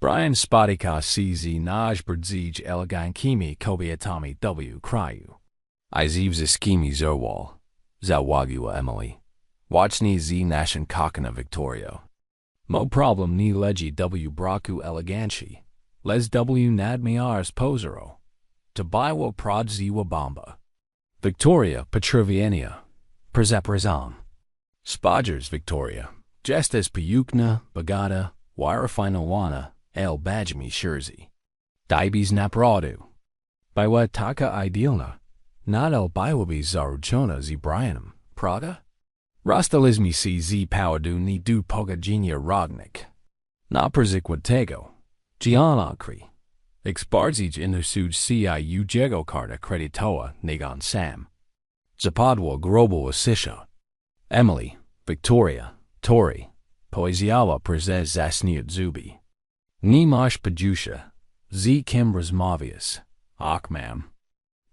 Brian Spotika CZ Naj Brdzij Elegan Kimi Kobietami W Kraju. I Zivziskimi Zerwal. Zawagua Emily. Watchni Z Nashan Kakana Victoria. Mo problem ni legi W Braku Eleganci. Les W Nadmiars Posero. Tabiwa Prod Ziwa Bomba. Victoria Petrovienia. Przeprazam. Spodgers Victoria. Jestes Payukna, Bagata, Wirefinowana, El Bajmi Sherzi. Dibis Napradu. Bywa Taka Idealna. Not El Bywabi Zaruchona Z Brianum, Prada? Rastalizmi Z Powadu ni du Pogaginia Rodnik. Na Przykładego. Gianakri. Exparzij Inusuj Ciu Jego Karta Creditoa Nagon Sam. Zapadwa Grobo Asisha. Emily, Victoria, Tori, Poeziawa Prezes Zasniut Zubi. Nimash Pajusha, Z Kimbras Mavius, Akmam.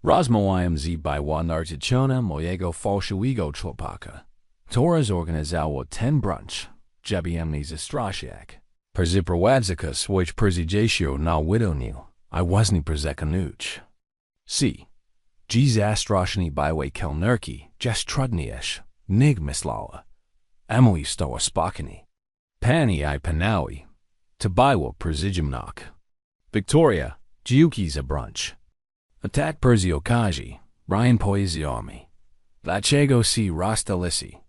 Rosmoiam Z Bywa Nartichona Moyego Falshuigo Chłopaka. Toras Organizawa Ten Brunch, Jebiemni Zastrashiak. Perziprowadzika Switch Perzijatio na Widoniu, I wasni Perzekanuch. C. G Zastrashni Byway Kelnerki, Jestrudniesh. Nig Mislawa. Emily Stoa Spakani. Pani I Panawi. Tabiwa Przijimnak. Victoria, Giuki za brunch. Atat Perziokaji, Brian Poeziomi. Dlaczego si Rastalisi.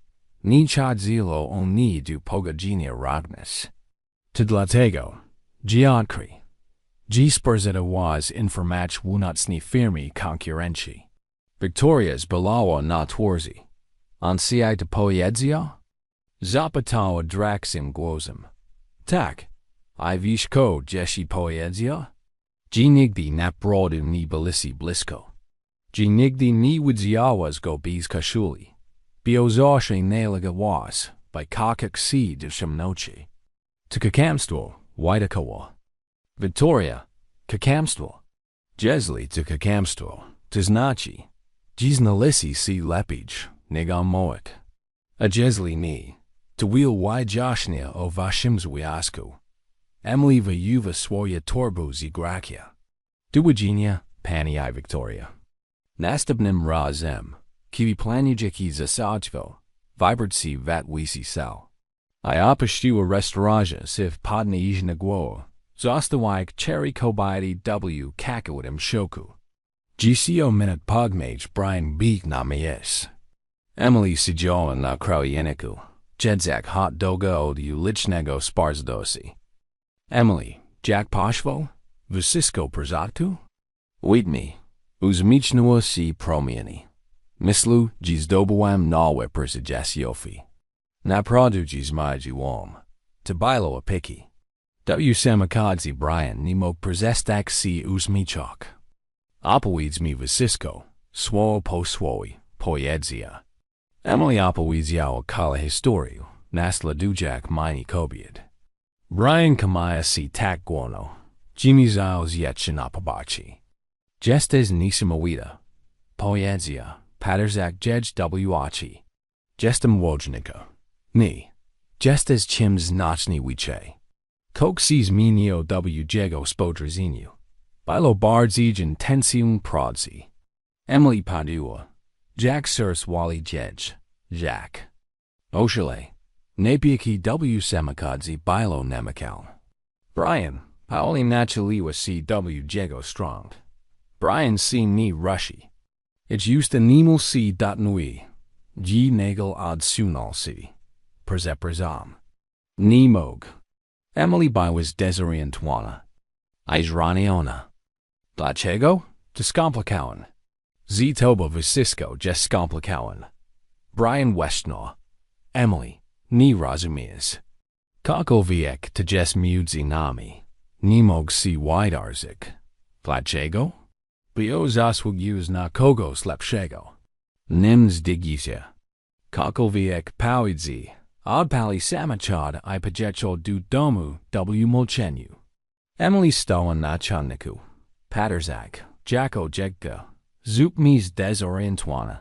Ni chadzilo oni du Pogaginia Ragnes. To dlatego. Giankri. G Sperzeta was informach wunacni firmi konkurenci. Victoria's Balawa na Twarzi. Ansiai to Poedzia? Zapatawa Draxim Gwozim. Tak. I Vishko Jeshi Poedzia? Ginigdi Naprodu ni Balisi Blisko. Ginigdi ni Widziawas go Bees Kashuli. Biozashi Nalaga was, by Kakak Si de Shimnochi. To Kakamstvo, Waitakawa. Victoria, Kakamstvo. Jesli to Kakamstvo, Tiznachi. Jiznalisi si Lepij. Nigam Moik. A Jesli ni. To wheel Y Joshnia o Vashimzwiasku. Emily Vayuva Swoya Torbu Zigrakia. Duwajinia, Pani I Victoria. Nastabnim Razem. Kivi Planujiki Zasajvo. Vibratsi Vatwisi Sal. I Apashtua Restauraja Siv Podni Ijnagwo. Zostawik Cherry Kobaidi W Kakawadim Shoku. GCO Minute Pugmage Brian Beek na Mies. Emily Sijoa na Krauyeniku. Jedzak Hot Doga od Ulichnego Sparzdosi. Emily, Jack Poshvo? Vusisko Przatu? Widmi. Uzmichnua si promieni. Mislu Jizdobawam nawe Persijasyofi. Napradu Jizmajiwam. Tabilo Apiki. W Samakadzi Brian Nemo Przestak si Uzmichok. Apaweeds mi Vusisko. Swo po swoi. Poedzia. Emily Apawedziao Kala Historiu. Nasla Dujak Mini Kobied. Brian Kamaya si Tak Guono. Jimmy Ziles Yetchinapabachi. Jestes Nisimawida. Poedzia. Paterzak Jej W Achi. Jestem Wojnika. Ni. Jestes Chims Nachni Wiche. Koksis Minio W Jego Spodrazinu. Bilo Bardzij Intensium Prodzi. Emily Padua. Jack Sirs Wally Jej. Jack. Oshale. Napiaki W Samakadzi Bilo Namakal. Brian. Paoli Nachaliwa C W Jego Strong. Brian C Ni Rushi. It's used to Nemel C. Nui. G. Nagel Ad Sunal C. Przeprazam. Nemog. Emily Bywas Desorientwana. Ijraniona. Dlaczego? To Skomplikawan. Z. Toba Vusisko Jes Skomplikawan. Brian Westnaw. Emily. Ni Razumias. Kakoviek to Jes Mudzi Nami. Nemog C. Widarzik. Dlaczego? Biozaswug use na kogos lepszego. Nims digisia. Kakoviek Powidzi. Odpali Samachad I Pajecho du Domu W Molchenu. Emily Stowan na Channiku. Paterzak. Jacko Jegka. Zupmis Desorientwana.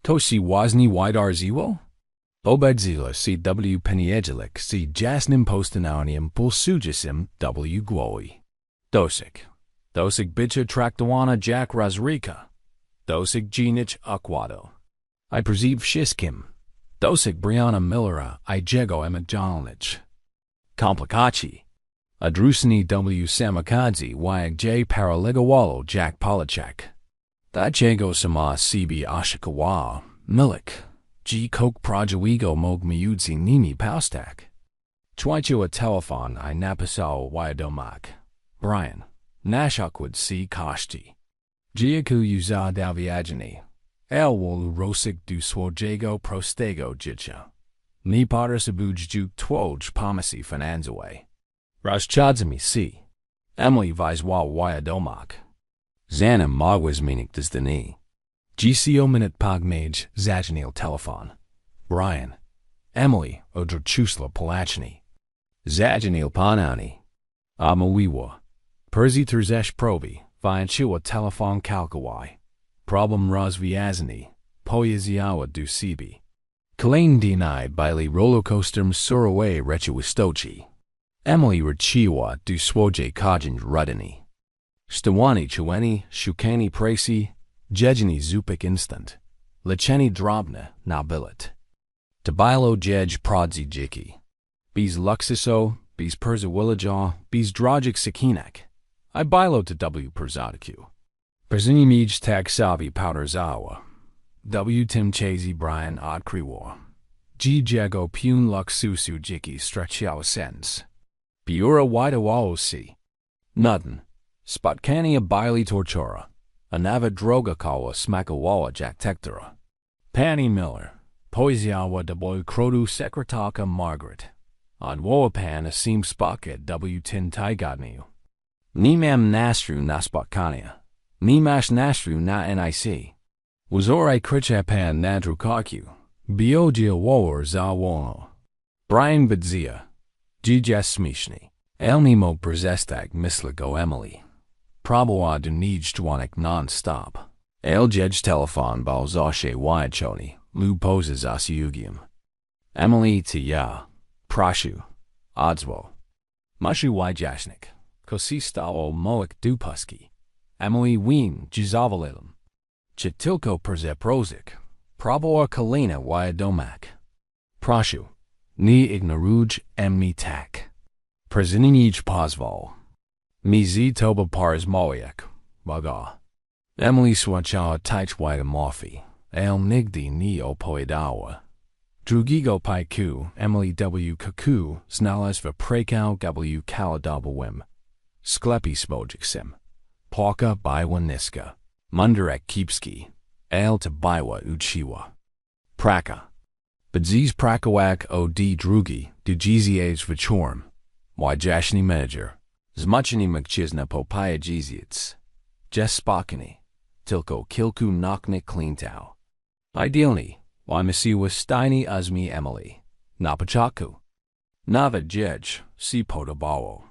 Tosi Wazni Widar Ziwo? Obedzila CW Peniedzelik C Jasnym Postananium Pulsugisim W Gloi. Dosik. Dosik Bicha Traktawana Jack Razrika. Dosik Ginich Aquado. I perceive Shiskim. Dosik Brianna Millera I Jego Emajalnich. Komplikachi. Adrusini W Samakadzi Yag J Paraligawalo Jack Polachek. Dachego Sama CB Ashikawa Milik. G Coke Prajawigo Mog Miudzi Nimi Paustak. Twichua Telephone I Napasao Wyadomak. Brian. Nashakwid C Kashti. Giaku Uza Daviagini. Elwolu Rosik du Swojego Prostego Jitcha. Ni Potter Sabuj Juk Twoj Pomasi Finanzaway. Rashchadzami C. Emily Viswa Wyadomak. Zanim Magwas Minik Dizdani. GCO Minute Pogmage Zajanil Telephone. Brian. Emily Odrzuciła Palachni. Zajanil Panani. Amawiwa. Perzi Terzesh Probi. Wynajęła Telephone Kalkawai. Problem Rozwiazani. Poyaziawa du Sibi. Kolejne denied Bailey Rollercoaster Suraway Rechiwistochi. Emily Rachiwa du Swoje Kajin Rudani. Stawani Chueni Shukani Prasi. Jejani Zupik Instant. Licheni Drobna Nabilit. Tabilo Jej Prodzi Jiki. Bees Luxiso, Bees Perzawillajaw, Bees Drogic Sakinak. I bilo to W Perzadiku. Perzini Mij Tag Savi Powderzawa. W Tim Chazy Brian Odkrywa. G Jego Pun Luxusu Jiki Stretchiao Sens. Piura Wydawao C. Nudden. Spotkania Bailey Tortura. Anava Droga Kawa Smakawawa Jack Tectora. Panny Miller. Poisiawa Deboy Krodu Sekretaka Margaret. On Woapan Asim Spocket W Tin Taigadniu. Nimam Nastru na Spotkania. Nimash Nastru na NIC. Wazore Krichapan Nadru Kaku. Biogia War za Wono. Brian Vidzia. Gijas Smishni. Elnimo Przestag Misligo Emily. Praboa du Nijtwanik non-stop. Eljej Telephone Balzashe Wyachoni. Lu Poses Asiugium. Emily Tia. Prashu. Odzwo. Mushu Wyjashnik. Kosistao Moik Dupuski. Emily Wien Jizavalilim. Chitilko Perzeprozik. Praboa Kalina Wyadomak. Prashu. Ni ignoruj emni tak. Prezininij pozval. Mizi toba pars moyak. Baga. Emily swacha taich wida morphi. El nigdi ni opoidawa. Drugigo paiku, Emily W. Kaku, znalas v prekau w kaladabawim. Sklepi spojiksim. Pawka bywa niska. Munderek kipski. El to bywa uchiwa. Praka. Badzis prakawak od drugi, dujiziej vachorm. Wajashni manager. Zmuchini mkchizna popaya jiziets. Jes spakini. Tilko kilku nakne cleantau. Idealni. Wymasiwa steini azmi Emily. Napachaku. Nava jej, si potabawo.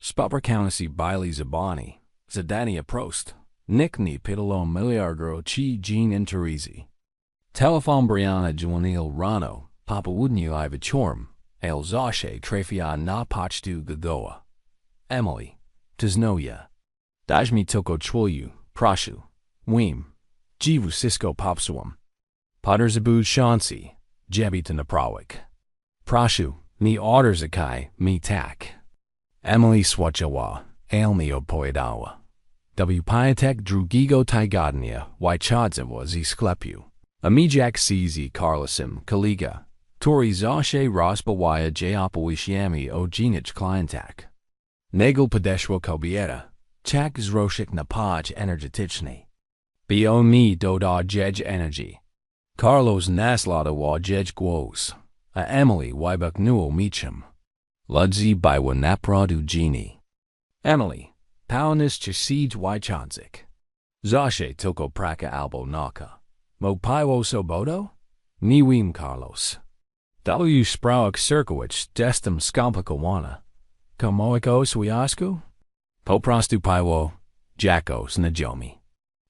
Spaprakaunasi baili zabani. Zadania prost. Nikni pitalo miliardro chi jean interizi. Telephone Brianna Juanil Rano, Papa Wudni Ivachorm, El Zashe Trefia na Pachtu Gagoa. Emily, Tiznoya. Dajmi Toko Chwoyu, Prashu, Weem, Jivu Cisco Popswam. Potterzabu Shansi, Jebita Naprawik. Prashu, ni Otterzakai, mi Tak. Emily Swachawa, Ailmi Opoidawa. W Piatek Drugigo Taigadnia, Wychadzawa Sklepu. Amijak CZ Carlosim, Kaliga. Tori Zashe Rosbawaya Japowishiami Ojinich Klientak. Nagel Padeshwa Kobieta. Chak Zroshik Napaj Energetichni. Bo mi Doda Jej Energy. Carlos Naslada wa Jej Gwos. A Emily Wybuk Nuo Meacham. Ludzi Bywa Napradu Genie. Emily. Paunis Chasij Wychadzik. Zashe Toko Praka Albo Naka. Mo Paiwo Sobodo? Niwim Carlos. W Sprauk Serkowicz Destem Skampakawana. Komoiko Swiasku? Poprastu Paiwo, Jakos Najomi.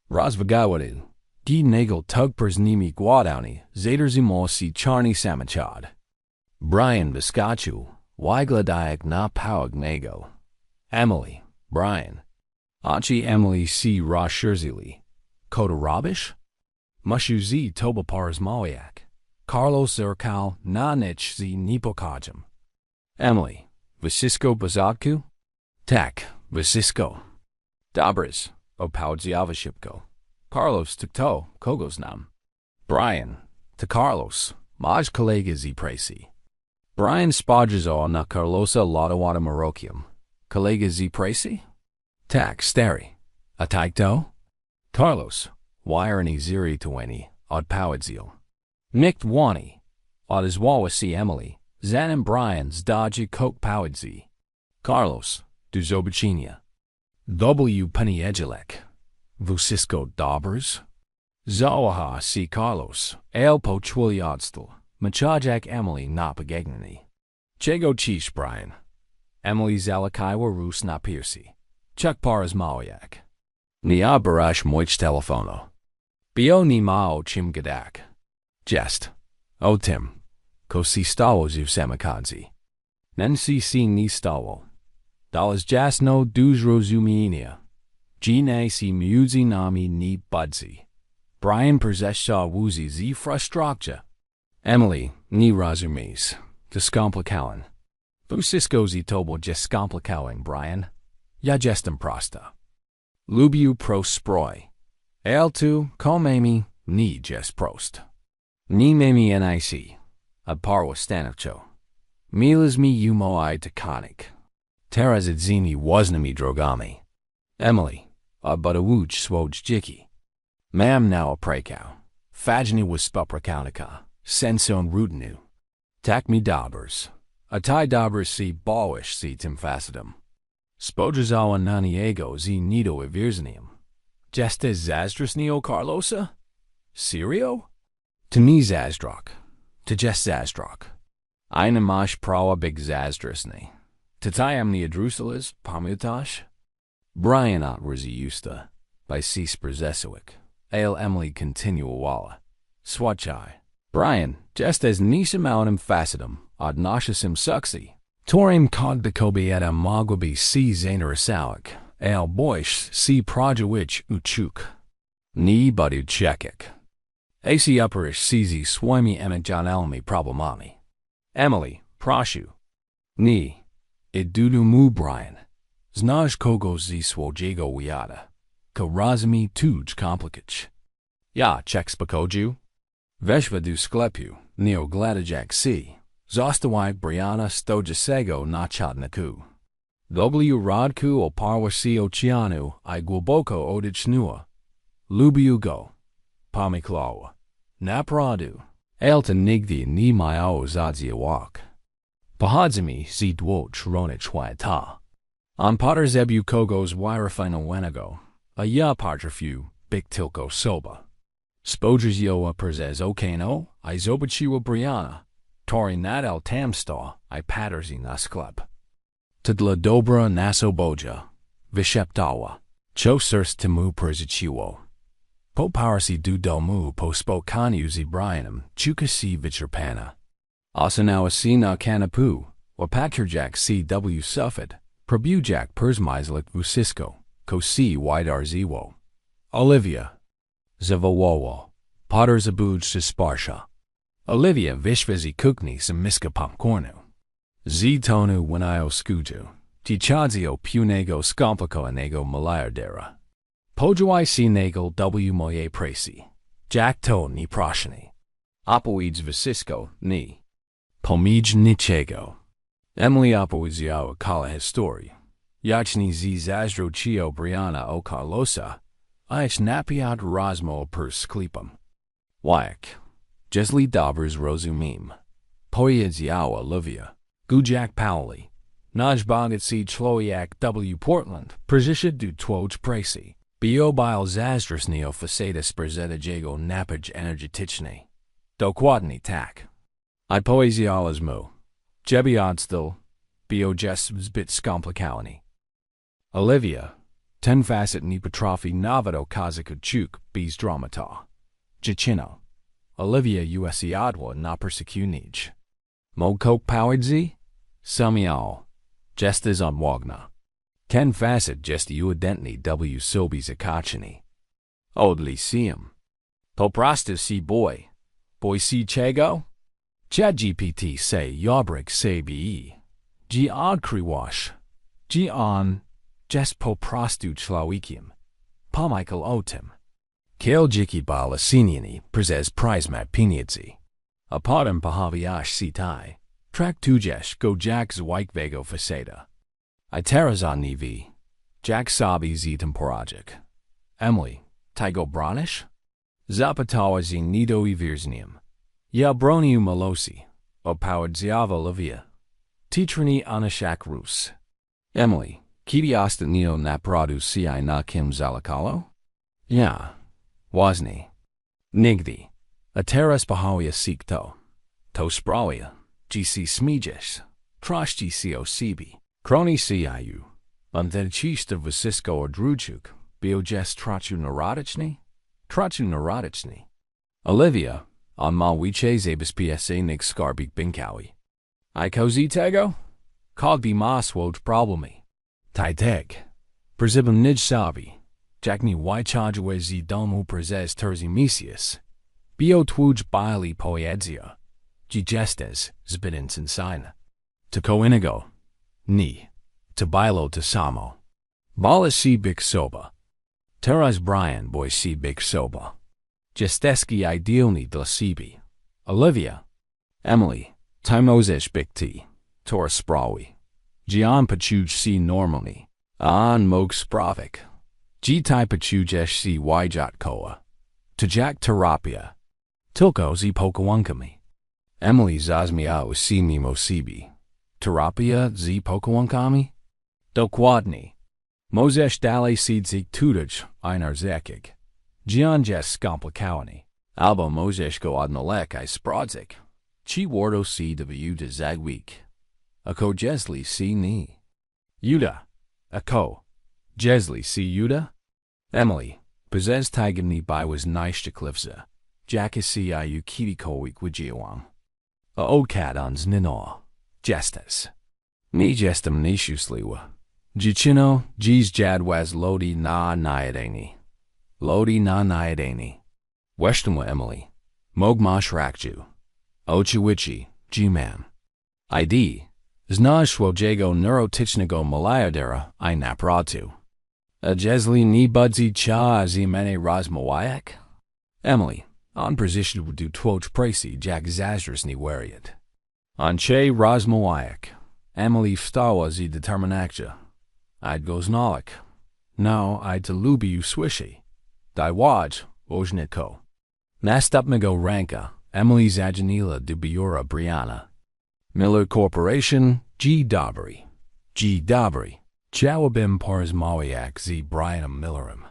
Razvagawadu, Gi nagel tugpers nimi guadowni, zaderzimo si charni samachad. Brian Biscachu, Wygladaic na pawag nago. Emily, Brian. Achi Emily C. Rosherzili. Kota Rabish? Mushu Z. Tobapars Mawiak. Carlos Zerkal na nich Z. Nipokajam. Emily, Vasisco Bazatku? Tak, Vasisco. Dobris, Opaudziavashipko. Carlos Tukto, Kogos nam. Brian, to Carlos, Maj Kolega Z. Presi. Brian Spajazo na Carlosa Ladawada Marokium. Kolega Z. Presi? Tak, Steri. Ataikto? Carlos, Wireni Ziri Tueni, Od Powadzil. Mikt Wani, Od Izwawasi Emily, Zan and Brian's Dodgy Coke Powadzi. Carlos, Du Zobachinia. W. Paniedjelek. Vucisco Daubers. Zawaha C. Carlos, Elpo Chwiliodstel, Machajak Emily Napagegnani. Chego Chish Brian. Emily Zalakaiwa Rus Napirsi. Chuck Paras Mawiak. Nia Barash Moich Telefono. Bio ni Mao Chim Gadak. Jest. O Tim. Ko si stawo ziv samakadzi. Nen si ni stawo. Dalas jasno duzro zumiinia. Gine si muzi nami ni budzi. Brian Perzesha Woozy Z. Frustrakja. Emily, ni razumis. Descomplicawan. Vucisco Z. Tobo jescomplicawan, Brian. Ja jestem prosta. Lubiu pro sproi. El2, komemi, ni jes prost. Ni memi nic. Ad parwa stanovcho. Milas mi umo I takanik. Teraz adzini wasnami drogami. Emily, badawuj swoj jiki. Mam now a prekau. Fajni was spuprakaunika. Senson rutinu. Tak mi dabbers. Atai dabbers si bawish si timfacidum. Spojazawa naniego z nido evirznium. Jeste zazdras neo Carlosa? Serio? To ni zazdrok. To jest zazdrok. Einamash prawa big zazdrasni. Tatayam ni adrusalas, pamutash? Brian Otwarzi Usta. By C. Sprzesewick. Ale Emily Continuawala. Swachai. Brian, just as nisamaunim facidum, ad nashasim suxi. Torim cog de kobieta magwabi C. Zainarasawik. Ale boish C. Projawich uchuk. Ni budu chekik. AC upperish CZ swimi emijan elmi problemami. Emily, proshu. Ni. Idudu mu Brian. Znaj kogo z swojego wiada. Ko razumi tuj komplikich. Ja czek spakoju. Veshvadu sklepu, neo gladajak C. Zostawaj Briana stojasego na chadnaku. W rodku oparwa si oceanu I głoboko odichnua. Lubiu go. Pamiklawa. Napradu. Elta nigdi ni maiao zadziawak. Pahadzimi z dwoch ronich waita. On potter zebu kogos wirafina wenago. A ya partrafu, big tilko soba. Spojas yoa perzez okano, I zobachiwa Briana. Tori nadal tamsta, I patterzi nasklep. Tadla dobra naso boja. Visheptawa. Cho surs timu perzichiwo. Po parasi du domu po spokanu zi Brianum, chukasi vicherpana. Asanawa si na kanapu, wapakirjak CW suffet, probujak persmislik vucisco, ko si widar ziwo. Olivia. Zavowowo. Potter zabuj sisparsha. Olivia vishvazi kukni samiska popcornu. Z tonu winayo skuju. Tichadzio punego skomplico anego malayardera. Pojuai si nagel w moye presi. Jack to ni proshani. Apoids visisco ni. Pomij nichego. Emily apoidziao kala histori. Yachni z zazdro chio Briana o Carlosa. Ich napiat Rosmo per sklipum. Wyak. Jesli Daubers Rosumim. Poyedziao Olivia. Gujak Powley. Najbagat si Chloiak W. Portland. Prezisha du Twoj Presi. Bio bile Zazdras neo facetas Berzeta Jago Napaj Energetichne. Dokwadni Tak. I poesialas mu. Jebiadstil. Bio Jesbit Skomplikalani. Olivia. Ten facet ni Petrofi Navato Kazakachuk Bees Dramata. Dziewczyno. Olivia usiadła na persecunicz. Mo coke powered z? Sumiał. Gestas on wagna. Ken facet jest ewidentnie w sobie zakochany. Od lyceum. Po prostu si boy. Boy si czego? ChatGPT say jobrik sobie. G odkrywasz. G on. Jest po prostu człowiekiem. Pomyśl o tym. Kiel dziki bala siniani przez pryzmat pieniędzy. A potem pojawiasz si taj. Traktujesz go jak zwykłego faceta. I teraz on niwi. Jak sobie z tym poradzić. Emily, tego bronisz? Zapytała z nido I wierzchniem. Ja bronię malosi. Opowód zjawa Olivia. Titrani anashak rus. Emily, kiedy ostatnio naproduciła na kim zalekalo? Ja. Właśnie. Nigdy. A teraz pochowuje sikto. To sprawia. Gc smijesz. Troszczy się o siebie. Kroni siaju. Antenczyste wysysko odrzucić. Bio jest trochę neurotycznie? Trochę neurotycznie. Olivia, on malwicze zabezpieczenie nig skarbik binkawi. I kozi tego? Kogbi mas woj problemy. Tajtek. Przybym nij sabi. Jakni wychadźwe z domu przez terzi misius. Bio tłuj baili poedzia. Gestes zbyt sensine. To koinigo. Ni. To bailo to samo. Bala si big soba. Teraz Brian boy si big soba. Gesteski idealni dla sibi. Olivia. Emily. Timozes big T. Tora sprawi. Gian pachuj si normalni. An mog spravik. G-type pachujesh si wyjat koa. Tujak terapia. Tilko zi pokawankami. Emily zazmiao si mimo sibi. Terapia zi pokawankami? Dokładnie. Mozes dalej si zik tutuj einar zekig. Gian jes skomplikowani. Albo Mozes go odnolek I sprodzik. Chi wardo si w de zagwik. Ako jesli si ni. Juda. Ako. Jesli si Juda? Emily. Pezes tigani by was nishtiklivza. Jakisi iu kivikowik wijiwang. A okadons nino. Gestas. Mi gestam nishusliwa. Dziewczyno, dziś jadwas lodi na najedeni. Lodi na najedeni. Wesztumwa Emily. Mogmash rakju. Ochiwichi, G-man. ID. Znashwo jego neurotichnego malayadera I napratu. A jesli ni budzi cha zimene razmawayak? Emily. On position du twoch presi jak zazras ni wariat. On che razmawayak. Emily wstała zi determinactia. I'd goes nalik. No, I'd to lubi u swishy. Di waj, ojnitko. Nastupmigo ranka, Emily Zajanila de Biura Brianna. Miller Corporation, G. Dobry. G. Dobry. Chawabim Porzmawiak z Brianum Millerum.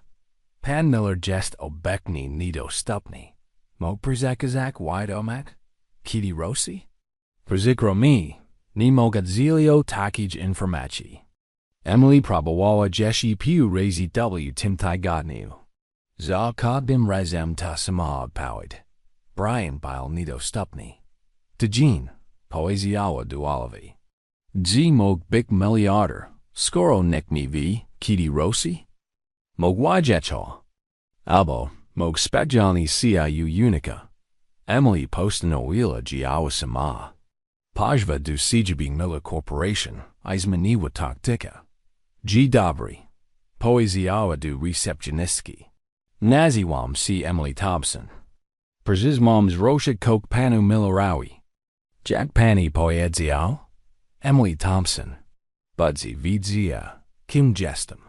Pan Miller jest obekni nido stupni. Mo przekazak widomak? Kidi Rossi? Przykro mi, ni mogadzilio takij informacji. Emily probowała jeshi piu razy w tym tygodniu. Za kadbim razem ta sama odpowiedź. Brian bil nido stupni. To Jean, poezjała dualowi. Z mog big miliarder, skoro nek mi vi, Kidi Rossi? Mog wajecho. Albo, mog specjalni ciu unica. Emily postanowiła działa sama. Pajwa du CGB Miller Corporation, izmaniwa taktika. G. Dobry. Poezjała du receptionistki. Naziwam C. Emily Thompson. Przizmams Roshik Coke Panu Millerawi. Jack Pani Poedzjał? Emily Thompson. Budsy Vidzia. Kim Jestem.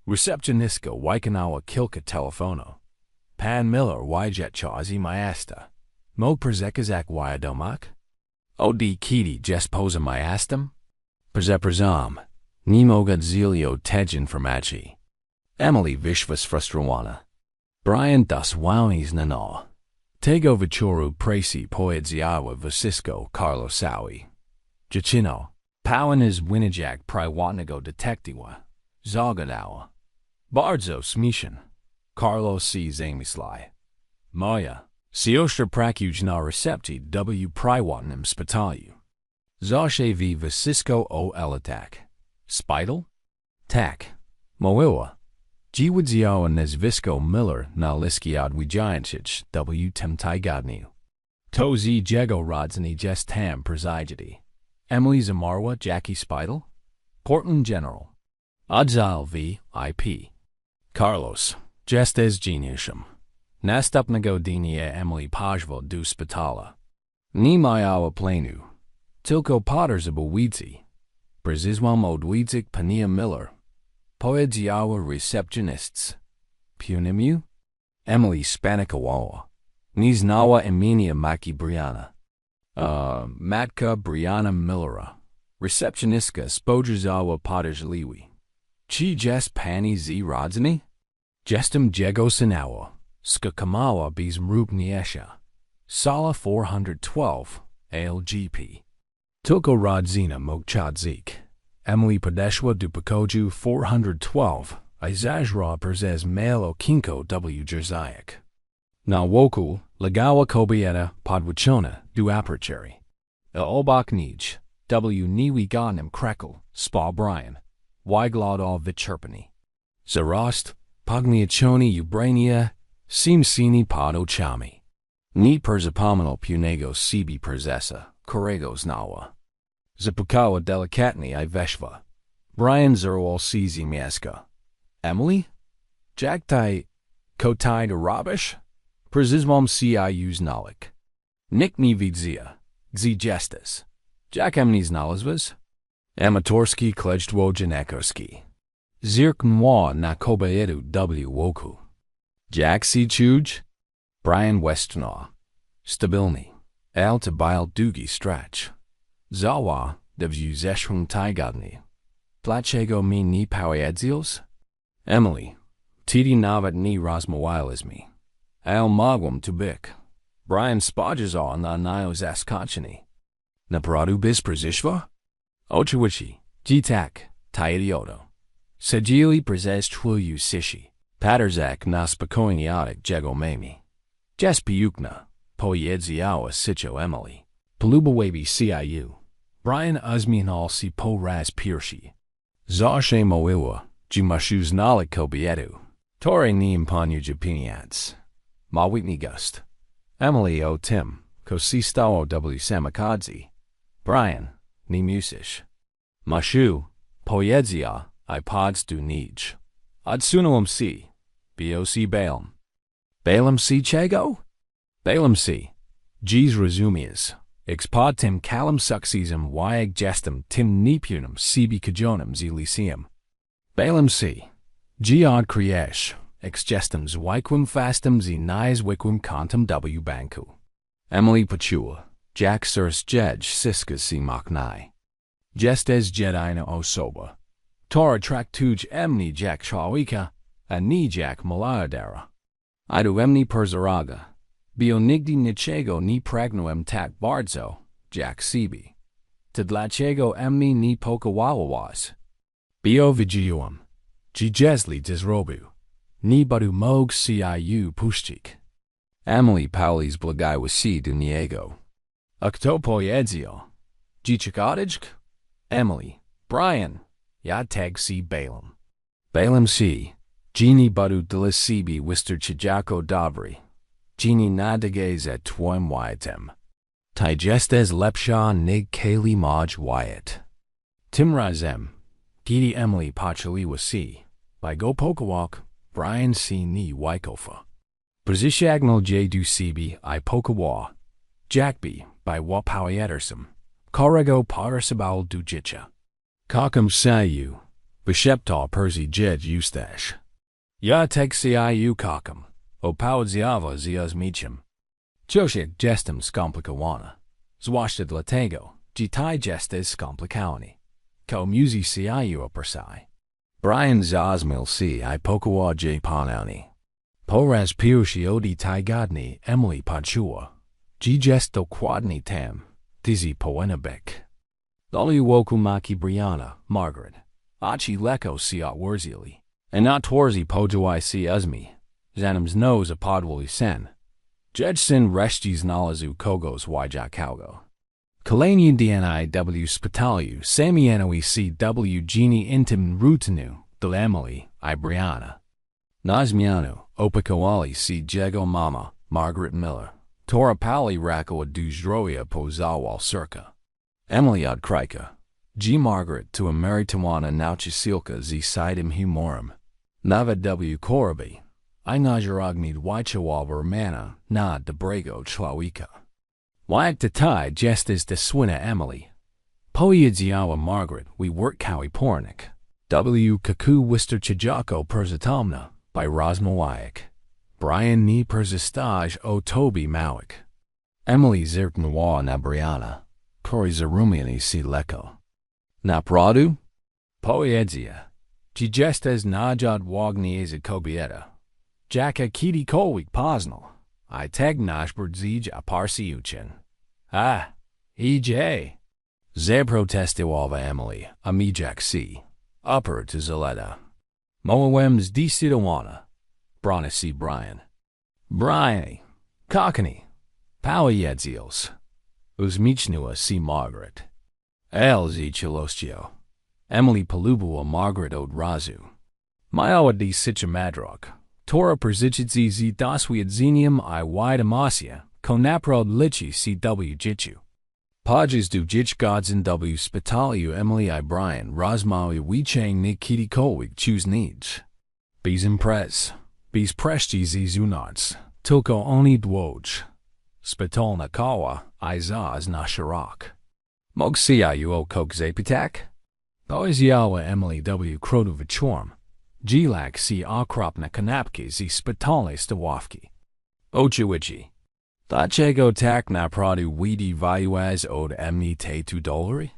Receptionistka Wykanawa Kilka Telefono. Pan Miller Wyjet Chazi Maesta. Mo Przekazak Wiadomak? Od Kidi Jespoza Maestem? Przeprzam. Nie mogadzilio tej informacji. Emily Vishvas Frustrawana. Brian das Wownies Nano. Tego Vichoru Presi Poedzjawa Vasisco Carlo Sawi. Dziewczyno. Powen is Wynajęła prywatnego detektywa. Zagadawa. Bardzo smishin. Carlo C. Zamyslai. Moja. Siostra prakuj na recepti w prywatnym spitaliu. Zawsze w wysysko o elatak. Spital? Tak. Moiła. Dziwidziała nazwisko Miller na liski odwiedzających w tym tygodniu. To z jego rodziny jest tam przezydzidy. Emily zamarła Jackie Spital? Portland General. Oddzal v. IP. Carlos, jest z geniuszem. Następnego dnia Emily poszła do szpitala. Nie miała planu. Tylko podróżowały. Przyzwam odwiedzić panię Miller. Powiedziała receptionist. Punimiu? Emily spanikowała. Nie znała imienia matki Brianna. Matka Brianna Millera. Receptionistka spojrzała podejrzliwie. Czy jest pani z rodziny? Jestem jego synowa. Skakamała bez mrugniesza. Sala 412, LGP. Tylko rodzina mochadzik. Emily podeszła do pokoju 412, a zajrzała przez mail okienko w drzwiach. Na wokół legała kobieta podłączona do apertury. Obok niej w niewygodnym krześle spał Brian, wyglądał wyczerpany. Zarost, pognieczony ubrania, simsini pod oczami. Nie zapomniał punego siebie prezesa, którego znała. Zapukała delikatnie i weszła. Brian zerwał się z mieszka. Emily? Jak ty, kotaj do robisz? Przyzwam się znalek. Nikt nie widzia. Gdzie jesteś? Jak mnie znalazłeś? Amatorski kledźdło dziennikarski. Zirknęła na kobietę w wokół. Jak się czujesz? Brian westchnął. Stabilny. Ale to był długi stretch. Zała w zeszłym tygodniu. Dlaczego mi nie powiedz? Emily, tedy nawet nie rozmawialiśmy. Ale mogłem tu byk. Brian spojrzał na nią zaskoczony. Naprawdę bez przyszła? Oczywiście, tak, ta idioto. Sadzili przez twoją sieci. Paterzak na spokojnie oddech jego memi. Jest piękna, powiedziała sycio Emily. Polubiłaby CIU. Brian uzminął się po raz pierwszy. Zawsze mówiła, że musisz znaleźć kobietę, która nie imponuje pieniądz. Małych gust. Emily o tym, ko si stało w samochodzi. Brian, nie musisz. Musisz, powiedziała, I pods do nicz. Odsunąłem się. Boc Balaam. Balaam się czego? Balaam się. Dziś rozumiesz. Pod tym kalem sukcesem jak jestem tym niepełnym siebie kajonem z liceum. Balaam się. Gdzie odkryjesz. Jestem zwykłym fastem z niezwykłym kontem w banku. Emily poczuła. Jak sers jedź siska si machnai. Jest jedyna osoba. Tora traktuj emni jak człowieka, a nie jak miliardera. Idu emni perzaraga. Bio nigdy niczego nie pragnąłem tak bardzo, jak siebie. To dlaczego emni nie pokawałaś? Bio widziałem. Jesli zrobił. Nie będę mógł się puścić. Emily Paulis błagała się do niego. A kto powiedział? Dzieciakotyczk? Emily, Brian, ja tag si Balaam. Balaam si, Gini badu dla siebie wystarczająco dobry. Gini nadage za twoim wyatem. Ty jesteś lepsza nig Kaylee Maj Wyatt. Tym razem, kiedy Emily pochwaliła się, by go pokawałk, Brian si nie wycofa. Przysięgnął je do siebie I pokawał. Jackby, by łapałetersem, którego participował do życia. Kocham się, wyszeptał Percy Jed Eustache. Ja tak się kocham, opowiedziała z mieczem. Ciosiek jestem skomplikowana, zwłaszcza dlatego, że ty jesteś skomplikowany. Ko musi się oprasaj. Brian zazmil się I pokawał je ponownie. Po raz pierwszy od tygodni Emily poczuła. Jest dokładnie tam, tyzi powinna być. Dali wokół matki Brianna, Margaret, aci lekko się odwrócili. A na twarzy podziała się uzmi, zanim znów zapadli sen. Jedsin reszci znalazł kogoś wijaka. Kolejne dniw spytalił samienoi CW Genie intim rutinu dla Emily I Brianna. Na zmianę opakowali si jego mama Margaret Miller, która pali rakowa do zdrowia po zawal córka. Emily odkryła, że Margaret to emerytowana nauczycielka z sidem humorem. Nawet w chorobie, I nażarogmid Wynajęła Romana na dobrego człowieka. Jak tutaj jest de słynna Emily. Powiedziała Margaret we workały pornik. Kaku wystarczająco przytomna by rozmawiać. Brian nie przestać o tobie małek. Emily zerknęła na Brianna, który zarumienił si lekko. Naprawdę? Powiedziała, że jesteś najodważniejsza kobieta. Jaka kiedykolwiek poznał. I teg nasz brdzij a parsiuchin. EJ. Zaprotestowała Emily, a mijak si. Upper to zaleta. Mołowem zdecydowana. Brana si Brian. Brian, kochani. Powiedziałeś. Uzmichnęła si Margaret. Zichelostio. Emily polubiła Margaret od razu. Miała dosyć madrok. Tora perzyczycy z doświadczeniem I wiadomości, konaprod liczy CW życiu. Podczas do godzin w szpitalu Emily I Brian rozmawiały wieczornie kiedykolwiek choosnicz. Bez imprez, bez prestiży zunac, tylko oni dwóch. Szpitalna koła I zaz na szerok. Mógł siaju o kok zapitak? Powiedziała Emily w krodu wieczorem. Gilak si okropne kanapki z szpitalnej stawówki. Oczywiście. Dlaczego tak naprawdę wydawałeś od mnie te $2?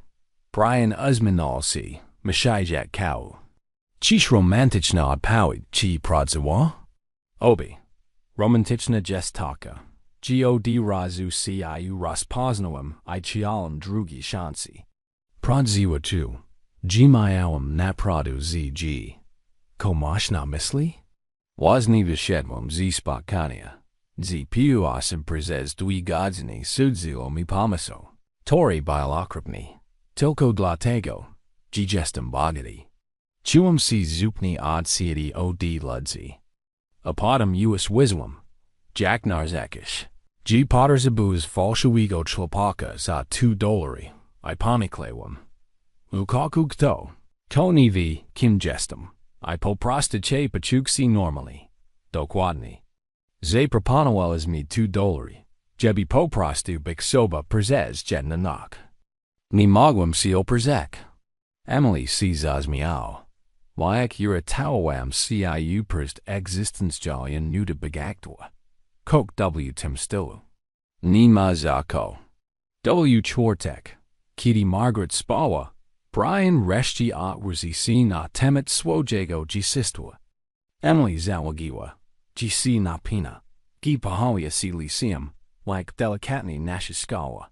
Brian uzminął si, myślał kał. Czyż romantyczna odpowiedź ci pracowała? Obie. Romantyczna jest taka. Od razu siaju rozpoznałem I chciałem drugiej szansy. Pradziła tu. Miałem naprawdę z komasz na myśli? Właśnie wyszedłem z spotkania. Z piłasem przez 2 godziny sudziło mi pomysł. Tory byl okropny. Tylko dlatego, że jestem bogaty. Czułem si zupełnie odsiadł od ludzi. A potem usłyszałem, jak narzekasz, że potrzebujesz fałszywego chłopaka za $2. I pomyślałem. Ukaku kto? To nie wie, kim jestem. I po prostu cię poczuł normalnie. Dokładnie. Zaproponowałeś mi $2, żeby po prostu być soba przez jedna noc. Nie mogłem si oprzeć. Emily si zrozumiał. Jak uratowałem siu przez egzystencjalnie nude bogactwo. Kok w tym stylu. Nie ma zako. Czwartek. Kiedy Margaret spała, Brian wreszcie odwrócił si na temat swojego dziedzictwa. Emily załogiła, że si napina, że pochowuje si liceum, jak delikatnie nasza szkoła.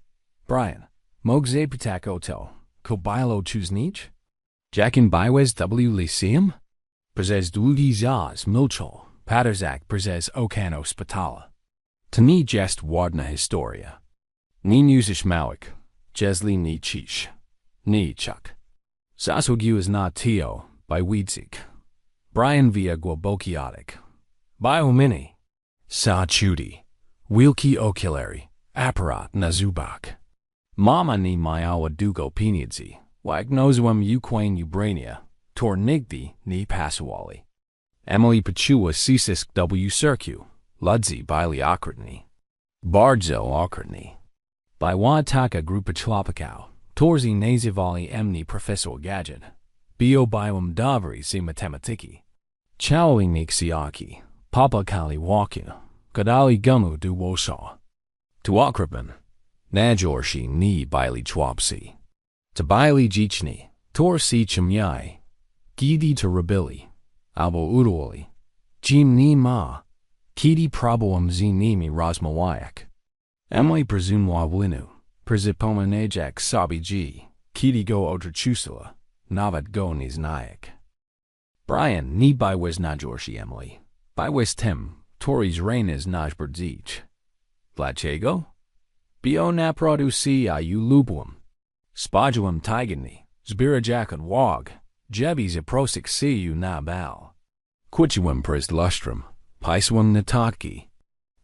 Brian, mógł zapytać o to, ko było choosnicz? Jakin byłeś w liceum? Przez długi czas milczał, patrzak przez okno szpitala. To nie jest ładna historia. Nie newsisz małek, jeśli nie cisz. Nie czak. Zasługiłeś na to, by widzik. Brian via głęboki oddech. Bio mini. Sa chudy. Wielki okulary. Aparat na zubach. Mama nie miała dużo pieniędzy. Jak nozłem ukłon ubrania, tor nigdy nie pasowali. Emily poczuła ścisk w sercu. Ludzi byli okrutni. Bardzo okrutni. By taka grupa chłopaków, torzy nazywali mnie profesor gadget. Bio byłem dobry z matematyki. Chałownik si oki, popakali walkie, gadali gumu du wosa. Tu okrypen, najgorsi nie byli chłopcy. To byli dzieczni, tor si ciemniaj, kiedy to robili, albo udawali. Jim nie ma, kiedy próbowałem z nimi rozmawiać. Emily presumiła winu, przypominać sobie, że kiedy go odrzuciła, nawet go nie znajek. Brian nie byłeś najgorszy Emily, byłeś tym, któryś reines nasz brdzicz. Dlaczego? Bio naproducía lubum. Spodziewam tygodni, zbierać odwag, żeby zaprosić się na bal. Quiciwam przez lustrum, piswam nataki.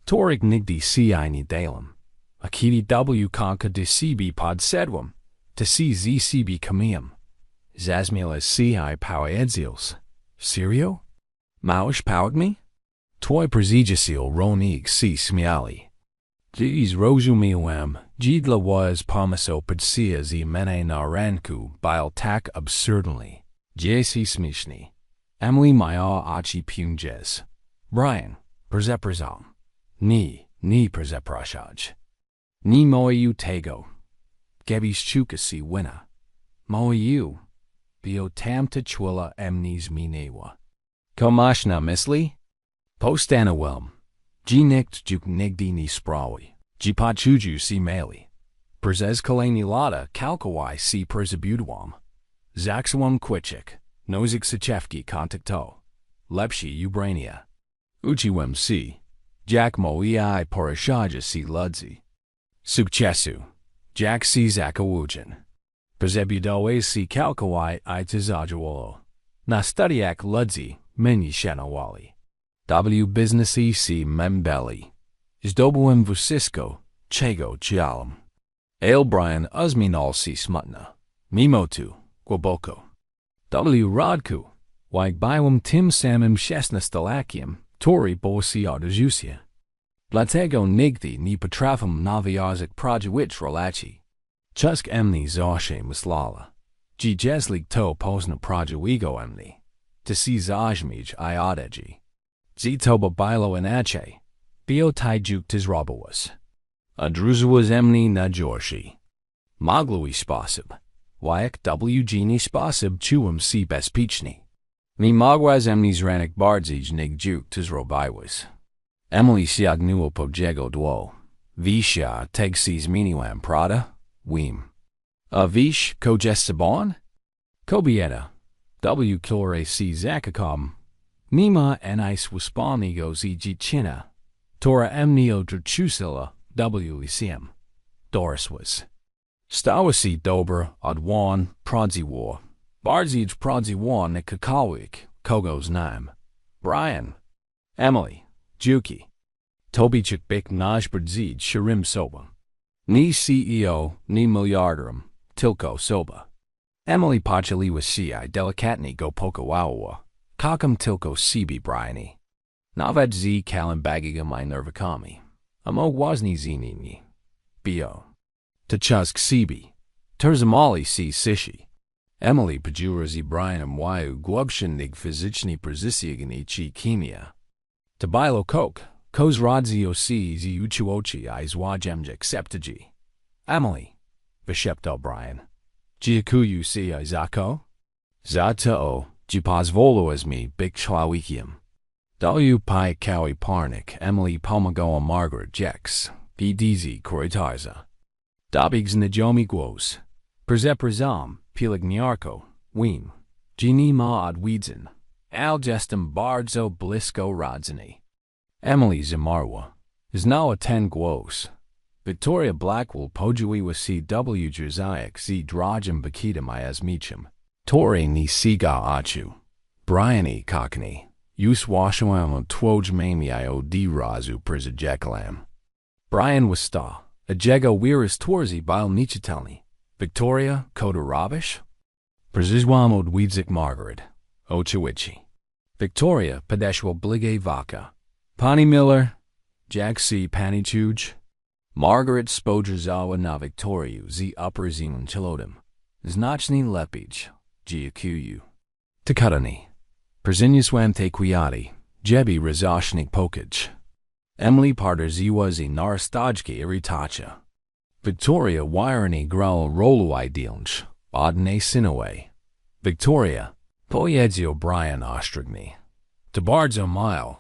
Torik nigdy ci nie dalam. Akidi w konka de cb podsedwam, te czcb kamiam. Zazmilas ci powiedzils. Serio? Małeś pałgmi? Twoi przezidzisil ronig si smiali. Dziś rozumiałem, że dla was pomysł podsia z mnie na ranku byl tak absurdny. Jesi śmieszny. Emily moja oczy piękne. Brian, przepraszam. Nie przepraszać. Nie moju tego. Gabis chuka si wina. Moju. Bio tamta chwila emnis minewa. Komasz na myśli? Postanowałem. Nikt juk nigdy nie sprawi. Pochuju si mali. Przez kolejne lata kalkowai si przebudowam. Zakswam kwicik. Nozik soczewki kontakto. Lepsi ubrania. Uchiwem si. Jak moi porashaja si ludzi. Sukcesu. Jak si zakawujan. Przebudowe si kalkowai tzajawało. Na studiak ludzi, meni shanawali. Businessy si membeli. Zdobyłem wszystko, czego chciałem. Brian uzminal si smutna. Mimo tu, głęboko. Rodku, jak byłem tym samym 16-lakiem, który bo si odrzucił. Dlatego nigdy nie potrafię nawiązać prowadzić relacji. Chusk mnie zawsze myślała. Jeśli to pozna prowadziłego mnie, to si zażmić odedzi. Zitoba bilo inaczej. Bio tajjuk zrobiłeś. Odrzuciłeś mnie na Jorsi. Mogły sposób. Jak nie sposób czułem si bezpieczny. Nie mogłaś mnie zranek bardziej nigdziuk zrobiłeś. Emily sięgnęła po jego dłoń. Wisza teg si zmieniłam, prawda? Wim. A wiesz, co bon? Kobieta. Które si zakakam. Nima enais wspólnego z dziewczyna. Tora mnie odrzuciła WCM. Doris was. Stała si dobra odwan prodziło. Bardziej prodziło na kakałik, kogo's name. Brian. Emily. Juki. Tobichuk bik nasz brdzid shirim soba. Ni CEO, ni miliardarum, tilko soba. Emily pachaliwa si delikatni go pokawawa. Kakam tilko sibi Briani. Nawet z kalimbagiga my nervakami. Amo wazni zinini. Bio. Tachusk sibi. Terzamali si sishi. Emily pajura z Brianem wayu gwabshinig fizyczni prezisiagni chi kimia. Tabilo coke. Koz rodzio si z uchuochi zwajemjek septagi. Emily. Vyshepto Brian. Giakuyu si zako? Zato. Pozwoliłeś mi big chlawikiem. Dalu pi kawi parnik Emily pomagoa Margaret Jex. PDZ korytarza. Dobigs najomi głos. Przepraszam, pielęgniarko, wim. Nie ma odwiedzeń. Al jestem bardzo blisko rodziny. Emily zamarła. Znała ten głos. Victoria Blackwell pojuiła CW Jerzajek z drojem bakitem miczem. Tory ni siga achu. Briani kakni. Uswashawam twoj mami od razu przejekalam. Brian wasta. Ajega wiris twarzi bil nichitelni. Victoria koda rabish? Przezwam odwiedzik Margaret. Ochiwichi. Victoria padeshwa blige vaka. Pani Miller. Jak si pani chuj. Margaret spodrzawa na Victoriu z upperzimun chilodem. Znaczny lepić. Giakuyu. Takutani. Przeniosłam te kwiaty. Jebi razashnik pokaj. Emily parterziwa z narastajki iritacha. Victoria wireni grał rolu idealnch. Odne sinowe. Victoria. Pojedzio Brian ostrigni. Tabardzo mile.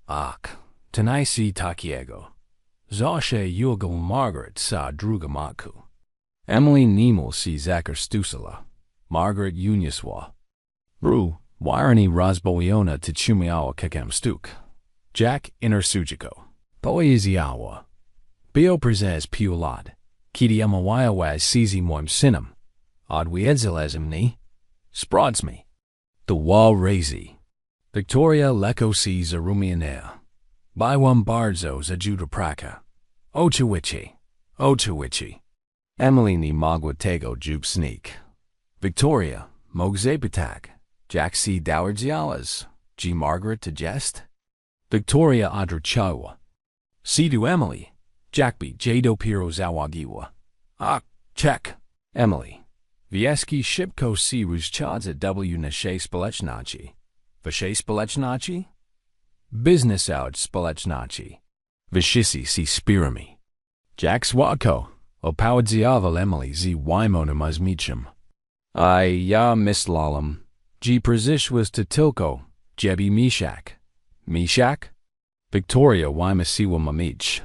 Ak. Tenaisi takiego. Zawsze yugal Margaret sa drugamaku. Emily nimul si zakar stusala. Margaret Uniswa. Bru, wireni rozboiona tichumiawa kakam stuk. Jack intersujiko. Poezjawa. Bio prezes piulad. Kiti amawayawaz sizi moim sinum. Odwiedzalezimni. Sprodsmi. The wall razy. Victoria leko si zarumianea. Biwam barzo zajuda praka. Ochawichi. Emily ni magwatego jup sneak. Victoria, mogzepitak. Jack C. Dowardzialas. G. Margaret to jest. Victoria odrzuciła. C. to Emily. Jack B. Jado Piro Zawagiwa. Check. Emily. Wieski szybko si rozchadza w naszej społeczności. Waszej społeczności? Business out społeczności. Wyszisi si spirami. Jack Słodko. Opowiedziała Emily z Wymonem Azmiczem. Ja myślałam. G. przyszłość to tylko. Jebi Mishak. Mishak? Victoria Wymasiwa Mamich.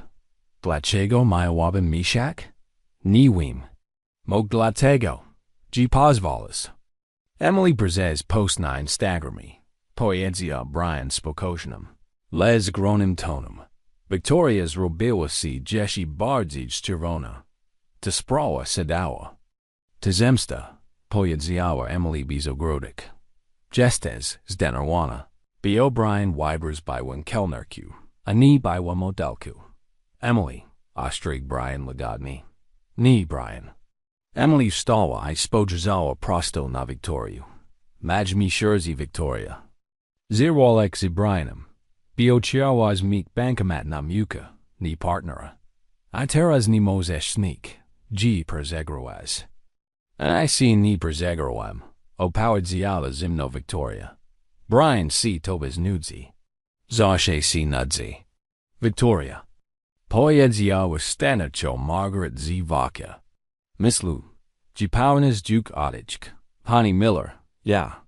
Dlaczego miałabym Mishak? Niwim. Mog dlatego. G. pozwalas. Emily Brzez post 9 stagrami. Poezja Brian Spokoshnum. Les gronim tonum. Victoria zrobiła si jeshi bardziej czerwona. To sprawa sedała. To zemsta. Poezjała Emily Bizogrodek. Jestes zdenerwana. Bio Brian Wybers była kelnerku. Ani była modelku. Emily. Ostrig Brian Lagodny. Ni Brian. Emily stała I spojrzała prosto na Victorię. Maj mi scherzi Victoria. Zirwalek z Brianem. Bio ciałaz meet bankomat na muka, ni partnera. I teraz ni mozesz sneak. G. perzegroaz. I see ni perzegroam. Opowiedziała zimno Victoria. Brian C. tobas nudzi. Zawsze si nudzi. Victoria. Poedzjała stanowczo Margaret z Waka. Mislu. G. Powinus Duke Odyczk. Pani Miller. Ja.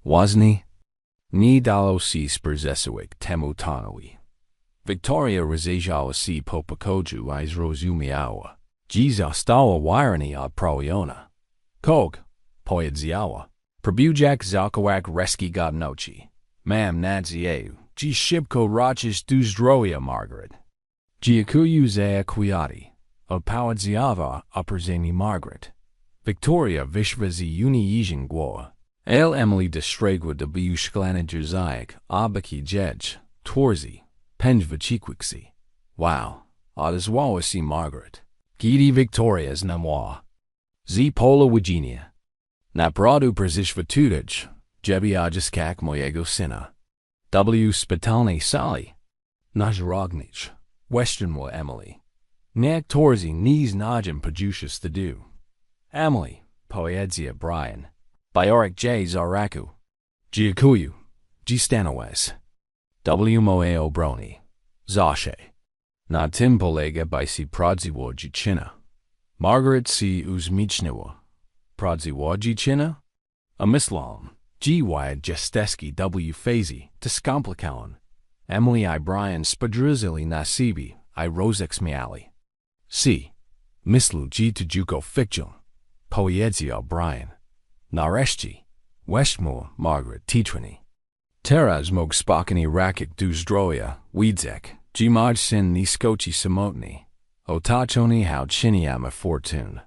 Wasni. Ni dalo si sprzezesuik temu tonowi. Victoria rozejrzała si po pokoju I zrozumiała. G. została wirani od prawiona. Kog. Poedzjała. Probujak zakowak reski godnoci. Mam nadzieję. G. szybko raczysz do zdrowia Margaret. Dziękuję za kwiaty. Opowiedziała oprzeni Margaret. Victoria wyszła z unijeżyn głowa. Emily dostrzegła w szklany język obaki jedź, twarzi, pędź wycikwiksi. Wow, odezwała si Margaret. Gidi Victoria znamła. Z pola Virginia. Naprawdę przyszła tudać, żeby odzyskać mojego syna. W spitalnej sali. Nażrognicz. Westernwa Emily. Nek torzi ni znajem producius thadu. Emily, poezja Brian. Biorik J. Zaraku. Dziękuję. G. Stanowes. W. Moe Broni. Zawsze. Na tym polega bajsi pradziła dziewczyna. Margaret C. uzmiczniła. Pradziła dziewczyna? A myślałam. G. Wyatt Jesteski W. Fazy. To skomplikałem. Emily I. Brian spadrzyli nasibi I. Rozex miali. C. Myślu G. to Juko Fiction. Poezja Brian. Nareszcie. Westmore Margaret Titrani. Teraz mog spokojnie rakiek do zdrowia, widzek. G. Maj syn niskoci samotni. Otaczony how chiniama fortune.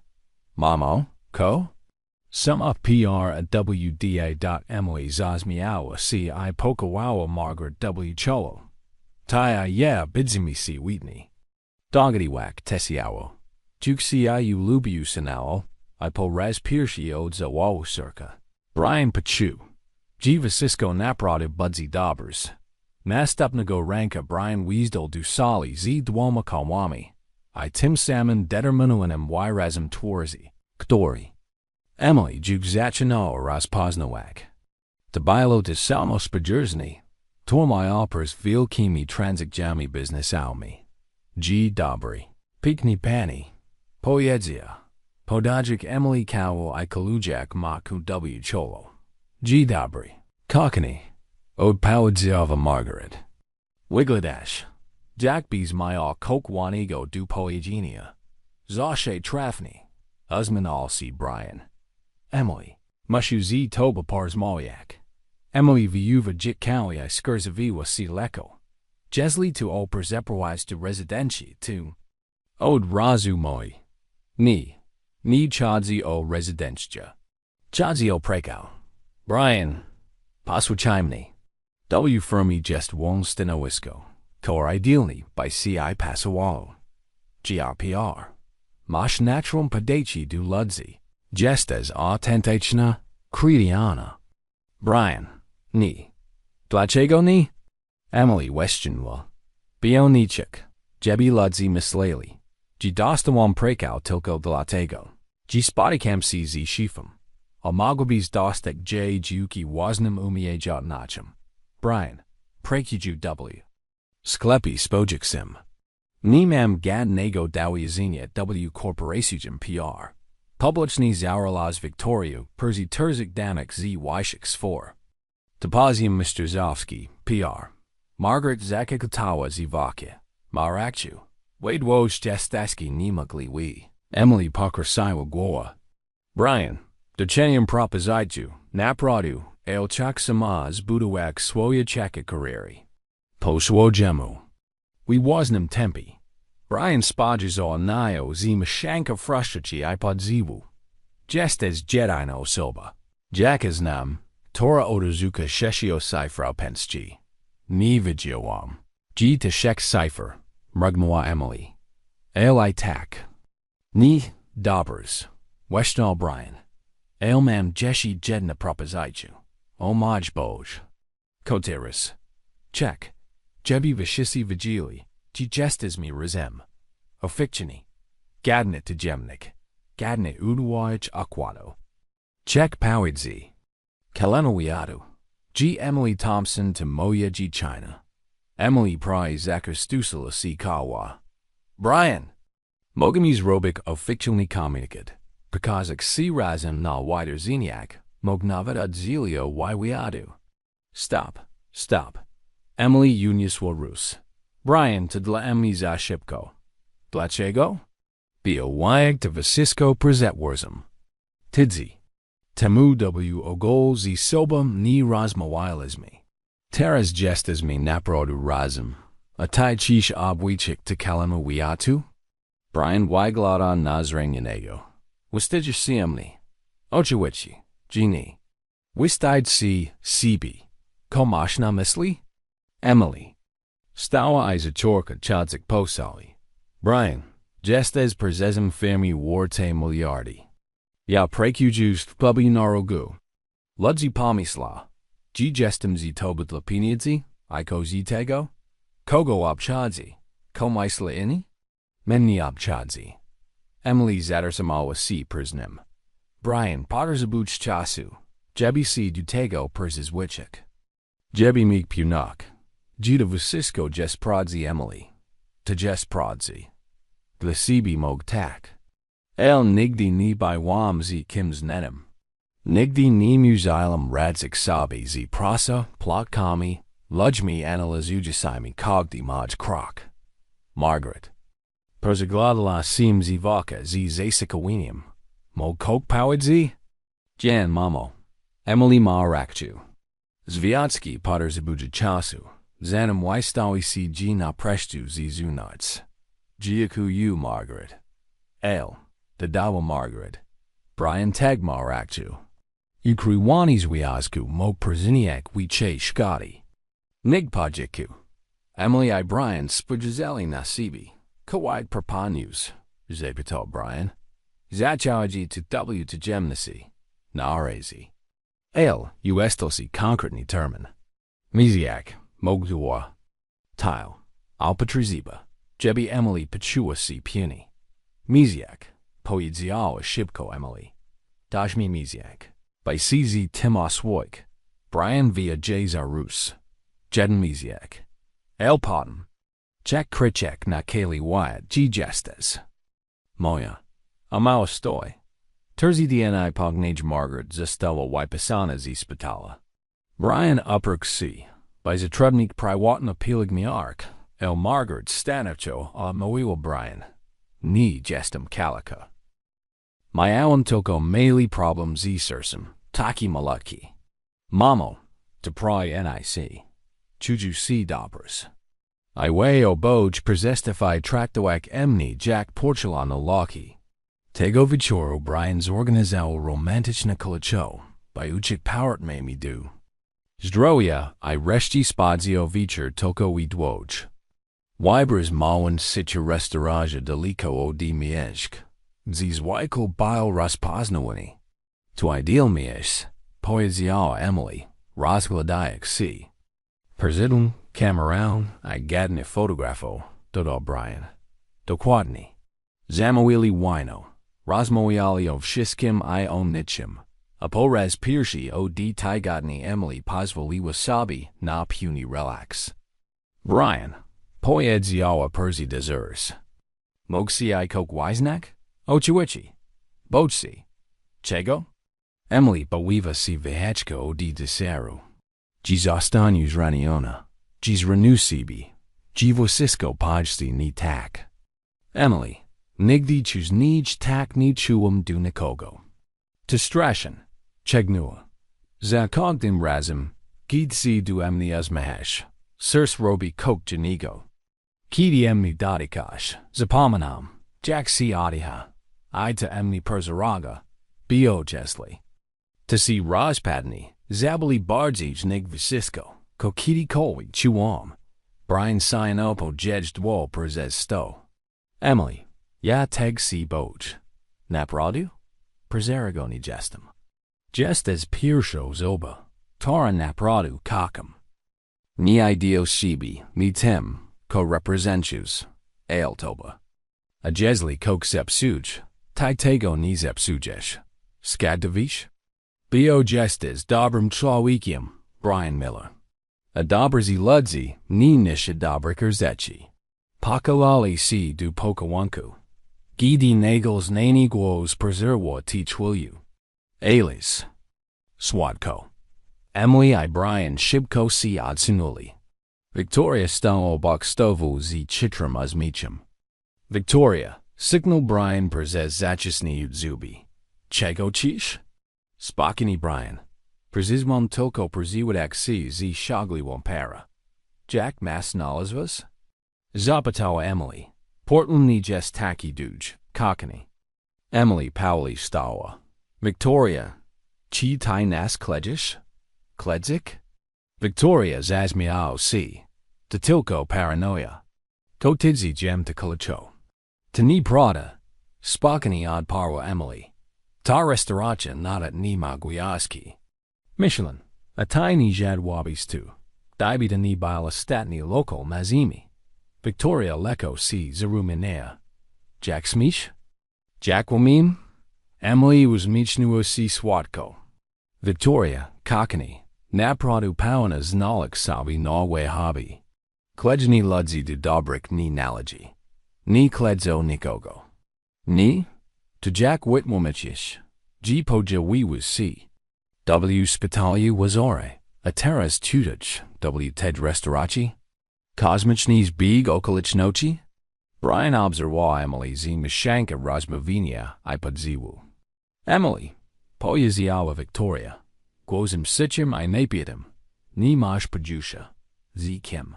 Mamo, ko? Sum up PR at WDA.Emily Zazmiawa C. I. Pokawawa Margaret W. Cholo. Taya yeah bidzimi si Whitney. Doggy whack tesiawo. Juksi I. lubiu sinawo. I po raz piersi od zawawu circa. Brian Pachu. G. Vasisco naprade budzi dabbers. Nastupnago ranka Brian Weasdal du sali z dwoma kawami. I. Tim Salmon determinuanem wyrazem twarzi. Ktori. Emily Juk Zachino Raspoznawak. Tabilo de Salmo Spajersny. Tormai Alpers Vilkimi Transit Jami Business Almi. G. Dobry. Pikni Pani. Poezia. Podajik Emily Kawo I Kalujak Maku W. Cholo. G. Dobry. Cockney. Od Poedzjava Margaret. Wigladash. Jack B's Myal Kokwanigo du Poegenia. Zashe Trafni. Usmanal C. Brian. Emily. Mushu Z. Toba Pars Moyak. Emily Viuva Jit Kawi I Skurzaviwa C. Leko. Jesli tu o perzeprowadzić do rezydencji tu. Od razu moi. Ni chodzi o rezydencję. Chodzi o prekał. Brian, posłuchajmy. W firmie jest wolne stanowisko, które idealnie by ci pasowało. GRPR. Masz naturalną podejście do ludzi. Jestes autentyczna, krytyjna. Brian, ni. Dlaczego ni? Emily questionowała. Bioniczek, żeby ludzi myśleli. Ji dostałam prekał tylko dlatego. Ji spotykam się z szefem. A mogłabyś dostać dziuki własnym umiejętnościom. Brian, prekiju W. Sklepie spodziksem. Nie mam żadnego dowiedzenia W korporacjom PR. Publiczny zauralaz Victoriu, Perzi Terzik Damek z Wyszek Sfor. Topazim Mistrzowski, PR. Margaret Zakakatawa z Wakie. Marakciu. Wadwoż Jestaski Nimagli Wi. Emily Pakrasiwa Głowa. Brian, doceniam propozycję, naprodu, chak sama z budować swoje czeka kariery. Posłodziemu. We wasnym tempi. Brian spodziewał najo z maszanka frustracji podziwu. Jestes jedina osoba. Jaka znam, tora odrzuca szesio cyfra pensji. Nie widziałam. G to szek cyfr, mrugmała Emily. I tak. Nie, dobrs. Westnal Brian. Mam jeśli jedna propozycję. Omaj Boż. Koteris. Check. Jebi wyszysy vigili. Ci jestes mi razem. Oficjani. Gadne to jemnik. Gadne uduwaj aquado. Check powidzi. Kaleno wiadu. G. Emily Thompson to moja G. China. Emily Prize Zakerstusala C. Kawa. Brian. Mogamis robik oficjalny komunikat. Pokazak C. razem na wider ziniak. Mognavet odzilio wiadu. Stop. Emily uniosła Rus. Brian to dla Emily za szybko. Dlaczego? Białajek to wysysko prezetworzem. Tidzi. Temu W. ogol z sobą nie rozmawialiśmy. Teraz jesteśmy naprodu razem. A ty cisz obwyczyk to kalama wiatu? Brian wygląda na zranionego. Wstydzisz się mnie. Oczywiście, Gini. Wystyd si sibi. Komasz na myśli? Emily. Stała i zaczorka chadzik posali. Brian, jestes prezesem firmy warte miliardi. Ja prekujus w pubi narogu. Ludzi pomysla. G jestem z tobą dla pieniędzy? Iko z tego? Kogo obchodzi? Komysla inni? Mnie obchodzi. Emily zatrzymała się przed Brian Potter's buch chasu. Jebi si du tego przezwyczyk. Jebi mig punak. Gita wysysko jest prodzi Emily. To jest prodzi. Dla sibi mog tak. Nigdy nie bywam z kim's nenem. Nigdy nie muzilam radzik sabi z prasa, plotkami, ludźmi analizujasimi kogdi maj krok. Margaret. Perzaglodala sim z voka z zasikawinium. Mog kok powidzi? Jan mamo. Emily Marakciu. Zwiatski Potter zabuja chasu. Zanem wystawi si G na presztu z zunarts. Giaku you Margaret. Dadawa Margaret. Brian tag Marakciu. Ukrywanis wiazku mo prziniak wiche szkody. Nig pajiku. Emily I Brian spujazeli nasibi. Kawait proponius. Zapito Brian. Zachawaji to W to gemnasi. Naarezi. Uestosi concretely termin. Miziak, Mogdua. Tile. Alpatriziba. Jebi Emily Pachua si puny. Miziak. Poidziawa Shibko Emily. Dashmi Miziak. By CZ Timos Woik. Brian via J. Zarus. Jeden Miziak. Potem. Jack Krichek na Kaylee Wyatt G. Gestes. Moja. Amao stoi. Terzi DNI pognage Margaret została wypisana z szpitala. Brian Upperk C. By zatrudnik prywatna pielęgniarka. Margaret stanowczo odmówiła Brian. Nie jestem kalika. Miałem tylko mały problem z sercem. Taki malutki. Mamo. To pry NIC. Chuju C. Dobrs. Iweo boj prezestify traktoak emni Jack Porcelano Loki. Tego wieczoru Brian zorganizował romantyczne kolecho, by uczyć powart mi du. Zdrowia I reszci spazio wieczór tylko I dwóch. Wybers małyn sicie restauracja deliko od mieszk. Zizwajkul bile rozpoznawani. To ideal miesz, poezjała Emily, rozgledajek si. Prezydum, kamerę, I gadnie fotografo, dodał Brian. Dokładnie. Zamowili wino, rozmawiali o wszystkim I o niczym. A po raz pierwszy od tygodni Emily pozwoliła sobie na puny relax. Brian, poezjała Percy desires. Mogsi I kok wisnak? Oczywici. Bodsi. Czego? Emily powiwa si wyheczka od deseru. Dziś zostaniesz raniona. Dziś renusibi. Dziwosisko pajści ni tak. Emily, nigdy chus nij tak ni chuum du nikogo. To strashen. Chegnua. Za kogdim razem, gid si du emni azmahesh. Sirs robi kok janigo. Kidi emni dadikash. Zapomanam. Jack si adiha. I to emni perzaraga. Bio jesli. To si rajpadni. Zabali bardzij nig visisko. Kokidi kolwi chuam. Brian sign up o jedged wall perzez sto. Emily. Ja teg si boj. Napradu? Prezeragoni gestem. Just as Pirsho zoba, Tara napradu kakam. Ni ideo shibi, ni tim, ko representus, aeltoba. A jesli kok sepsuj, titego ni sepsujesh. Skagdavish? Bio gestes dobrum tlawikium, Brian Miller. A dobrzi ludzi, ni nisha dobrikers Pakalali si du pokawanku. Gidi nagels nani guos preserwa teachwilyu. Alias. Swadko. Emily I Brian Shibko si adsunuli. Victoria stao bokstovu zi chitram uzmicham. Victoria, signal Brian prezes zachisni utzubi. Chego chish? Spakini Brian. Prezizmom toko preziwadak si zi shagli wampara. Jack mas nalazvas? Zapatawa Emily. Portland ni jest taki duj, kakani. Emily Powley stawa. Victoria. Chi tai nas kledzish? Kledzik? Victoria zazmiao si. Tatilko paranoia. Kotidzi jem te kalacho. Tani prada. Spakani ad parwa Emily. Ta restauracha nada ni magwiaski. Michelin. A tiny jadwabis tu. Dibida ni bala statni local mazimi. Victoria leko si zaruminea. Jack smish? Jack wamim? Emily was michnuo si swatko. Victoria, kakani. Napradu pawana znalik sabi Norway hobby. Kledjni ludzi du dobrik ni nalogy. Ni kledzo nikogo. Ni? To Jack Whitwomichish. G poja we was si. W spitalu was ore. A terras tutuch. W ted restaurachi. Kosmichni's big okolichnochi? Brian obserwa Emily zi mishanka rozmavinia ipodziwu. Emily, poyaziawa Victoria, gwozim sichim I napiatim, ni mash pajusha, zi kim.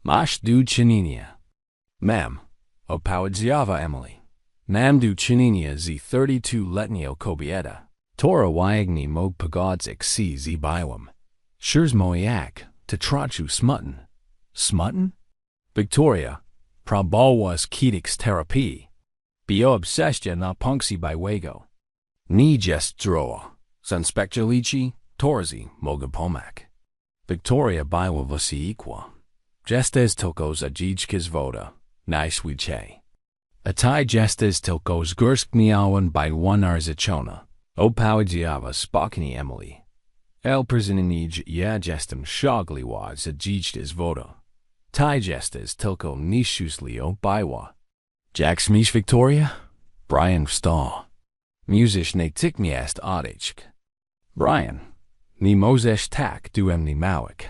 Mash du chininia. Ma'am, o powadziava Emily. Ma'am du chininia zi 32 letnio kobieta. Tora wyagni mog pagodzik si zi biwam. Shurs moyak, to trachu smutton. Smutton? Victoria, probalwas ketix therapy. Bio obsestia na punksi by wego. Ni jest droa. Sanspectualici, torzi, mogapomak. Victoria biwa vasi equa. Gestes tilkos ajijkis voda, nice wiche. Atai gestes tilkos gurskniawan by one arzichona. O powadziava spakini Emily. El presininij ja gestem shogli was ajijkis voda. Tai gestes tilko nishusli o bywa. Jack smish Victoria? Brian staw. Musish ne tikmiast adichk. Brian. Ni mozesh tak duem ni mawik.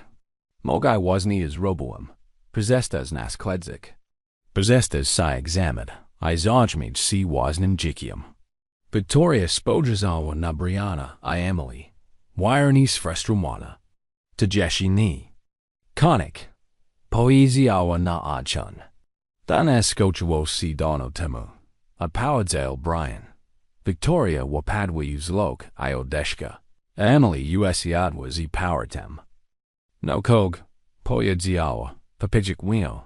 Mogai wasni is roboum. Possestas nas kledzik. Possestas si examined. I zajmij si wasnim jikium. Victoria spojazawa na Brianna I Emily. Wirenis frustrumwana. Tajeshi ni. Konik. Poezjawa na achun. Dan skoczyło si dono temu. A poedzale Brian. Victoria wapadwi zlok iodeszka. Emily usiadwas I powertem. No kog. Poedzjawa. Papijik wino.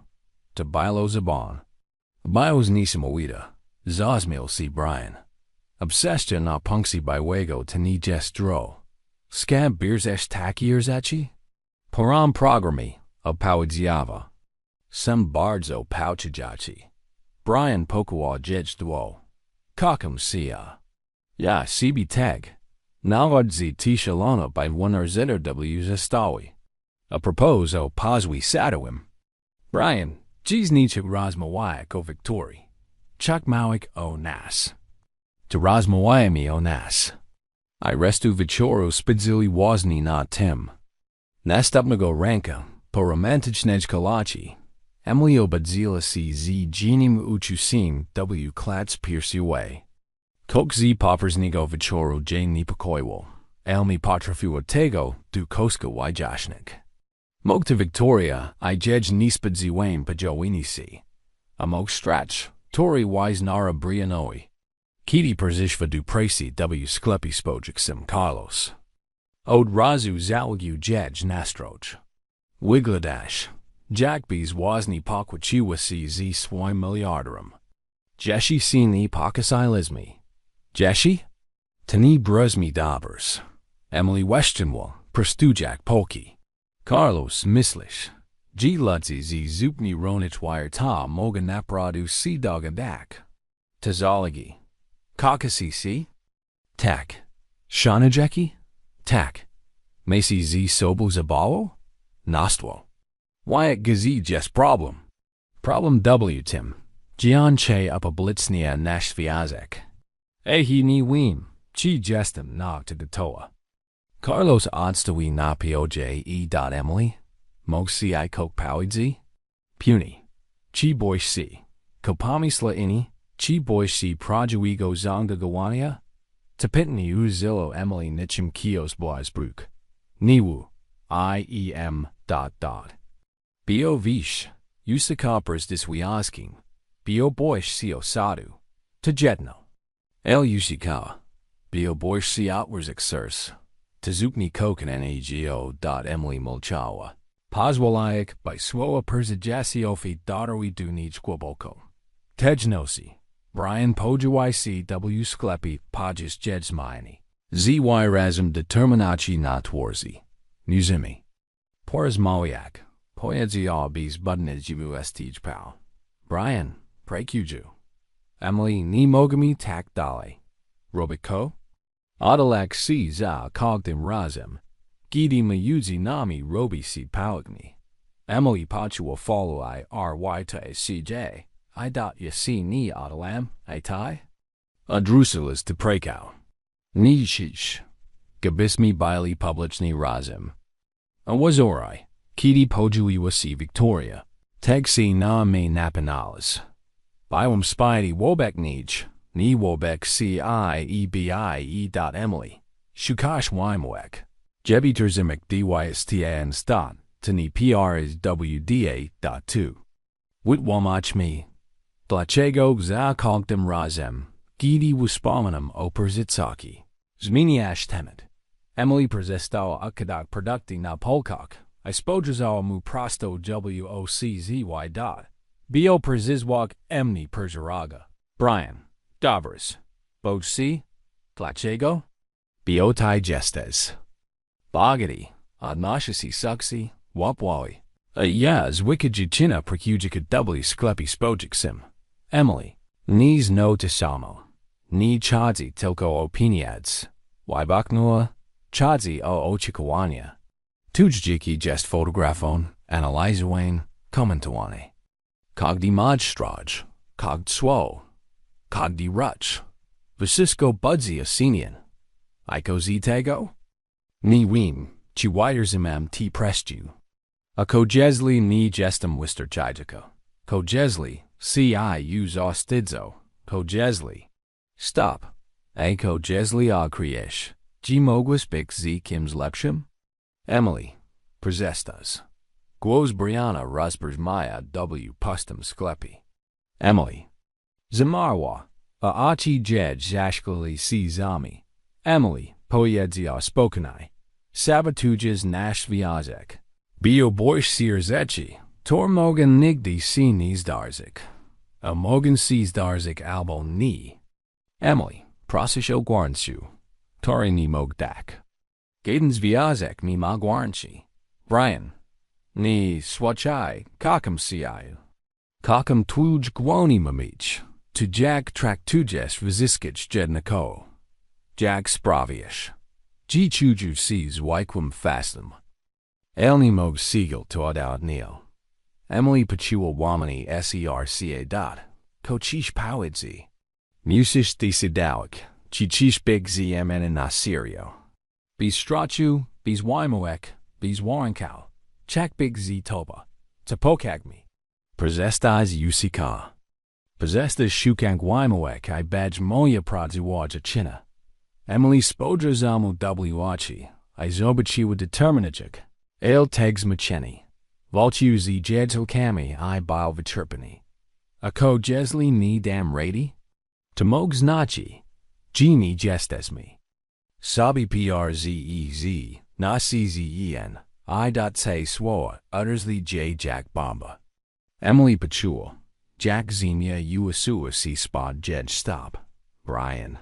To bilo zabon. Bios nisimowita. Zosmil si Brian. Obsession na punksi bywego to ni jestro. Scab beers takiers achi? Param programi. O poedzjawa. Sem bardzo pouchajachi. Brian pokuwa jedźdło. Kakum sia. Ja sibi tag. Nawadzi tishalono by w zastawi. A propos o pozwi sadowim. Brian, dziś niczek rozmawiak o Wiktorii. Chak małek o nas. To rozmawiamy o nas. I restu wieczoru spidzili wozni na tym. Następnego ranka, po romantycznej kolacji, Emily obadzila si z jeanim uchusim w klats piersiway. Kok z poprzedniego wieczoru dzień niepokoiło. Elmi potrafiła tego du koska wajasznik. Mogta Victoria I jedź nispadziłem pajowinisi. A mog strach, tori wise nara brianoi. Kitty persishva du presi w sklepi spojiksem Carlos. Od razu załgiu jedź nastroch. Wigladash. Jackbees wozni pokwachiwa si z swoim miliarderum. Jeshi sini pokasilizmi. Jeshi? Tani bruzmi dobers. Emily Westonwell, prostujak polki. Carlos mislish. G ludzi z zupni ronich wire ta moga napradu si dogadak. Tazalagi. Kakasi si? Tak. Shanajeki? Tak. Macy z sobo zabawo? Nastwo. Wyatt gazi jest problem. Problem W Tim. Gian che upablitznia nashviazek. Ehi ni weem. Chi jestem nog to detoa. Carlos odstawi na poj Emily. Mog si I kok powidzi? Puny. Chi boish si. Kopamisla ini. Chi boish si prajuigo zonga gawania? Tapitni uzillo Emily nichim kios boisbruk. Niwu. IEM. Bio vish. Usakopers diswiasking. Bio boish si osadu. Tajetno. El Ushikawa. Bio boish si outwards exers. Tazukni koken nago. Emily Molchawa. Pozwalayak by swoa perzajasiofi daughteri dunij quaboko. Tejnosi. Brian Pojawai w sklepi Pajis Jedsmini. Zy razum determinachi na twarzi. Nuzimi. Poras mawiak. Poedzia bis budnij estij pal. Brian, prekuju. Emily ni mogami tak dale. Robiko? Adalak si za cogdim razem. Gidi mayuzi nami robi si palagni. Emily pachua follow I ry to cj. I dot yasi ni adalam, tai? Odrzuciła's to prekau. Ni shish. Gabismi bili publichni razem. A wazorai. Kiti pojuiwa si Victoria. Tegsi na me napinalas. Biwam spidey wobek nij. Ni wobek Emily. Shukash wimwek. Jebiterzimek dystan stat. Tani prs wda.2. Witwamach me. Dlaczego za kogdem razem. Gidi wuspamanum operzitsaki. Zmieniash temet. Emily prezestała akadak produkti na polkok. I spodziezało mu prosto wokzy. Bio prezizwak emni perzaraga. Brian. Dobres. Bojsi. Dlaczego? Biotai gestes. Bogati. Odmashasi suksi. Wapwali. Yaz wikijicina prekujika w sklepi spojiksem. Emily. Nis no tisamo. Ni chadzi tilko opiniads. Wybaknua. Chadzi o ochikawania. Tujjiki jest photografon, analyzewane, komentowane. Kogdi modstraj, kogd swo, kogdi ruch. Visisko budzi asinian. Iko zitego? Ni weem, chi widerzimam ti prestu. A kojesli ni gestem wister chijiko. Kojesli, ci use ostidzo, kojesli. Stop. A kojesli kryje. G mogwis bik z kims lepshim? Emily. Prezestas. Głos Brianna rozbrzmia w pustym sklepie. Emily. Zamarła, a oczy jedź zaszkleli si zami. Emily, poezja spokenaj. Sabatujas nasz związek. Bio boisz si rzeczy, tor mogen nigdy si nie zdarzyk. A mogen si zdarzyk albo nie. Emily, prosisz o gwarnciu. Tori nie mog dak. Gaden związek mi ma gwarnci. Brian. Ni swachai, kakam siayu. Kakam tuj gwoni mamich. Tu jak traktujes wyzyskać jednako. Jak sprawiasz. G chuju sees wykwam fastem. Elni mog siegel to adad neil. Emily pachual wamani serca dot. Kochish powidzi. Musish thisidawik. Chichish big zmn na serio. Bis strachu, bis wymoek, bis warnkau. Chak big z toba. Tapokagmi. Possestas usika. Possestas shukang wymoek I badge moya pradziwaja china. Emily spodra zamu whachi. I zobachiwa determinajik. El tegs macheni. Volchu z jedzel kami I bile vichirpani. Ako jesli ni dam radi? Tamogs nachi. Genie jestesmi. Sabi przez, na czen. I.say swoa, uttersly j jack bomba. Emily Pachua. Jack zemia uasua si spot jed stop. Brian.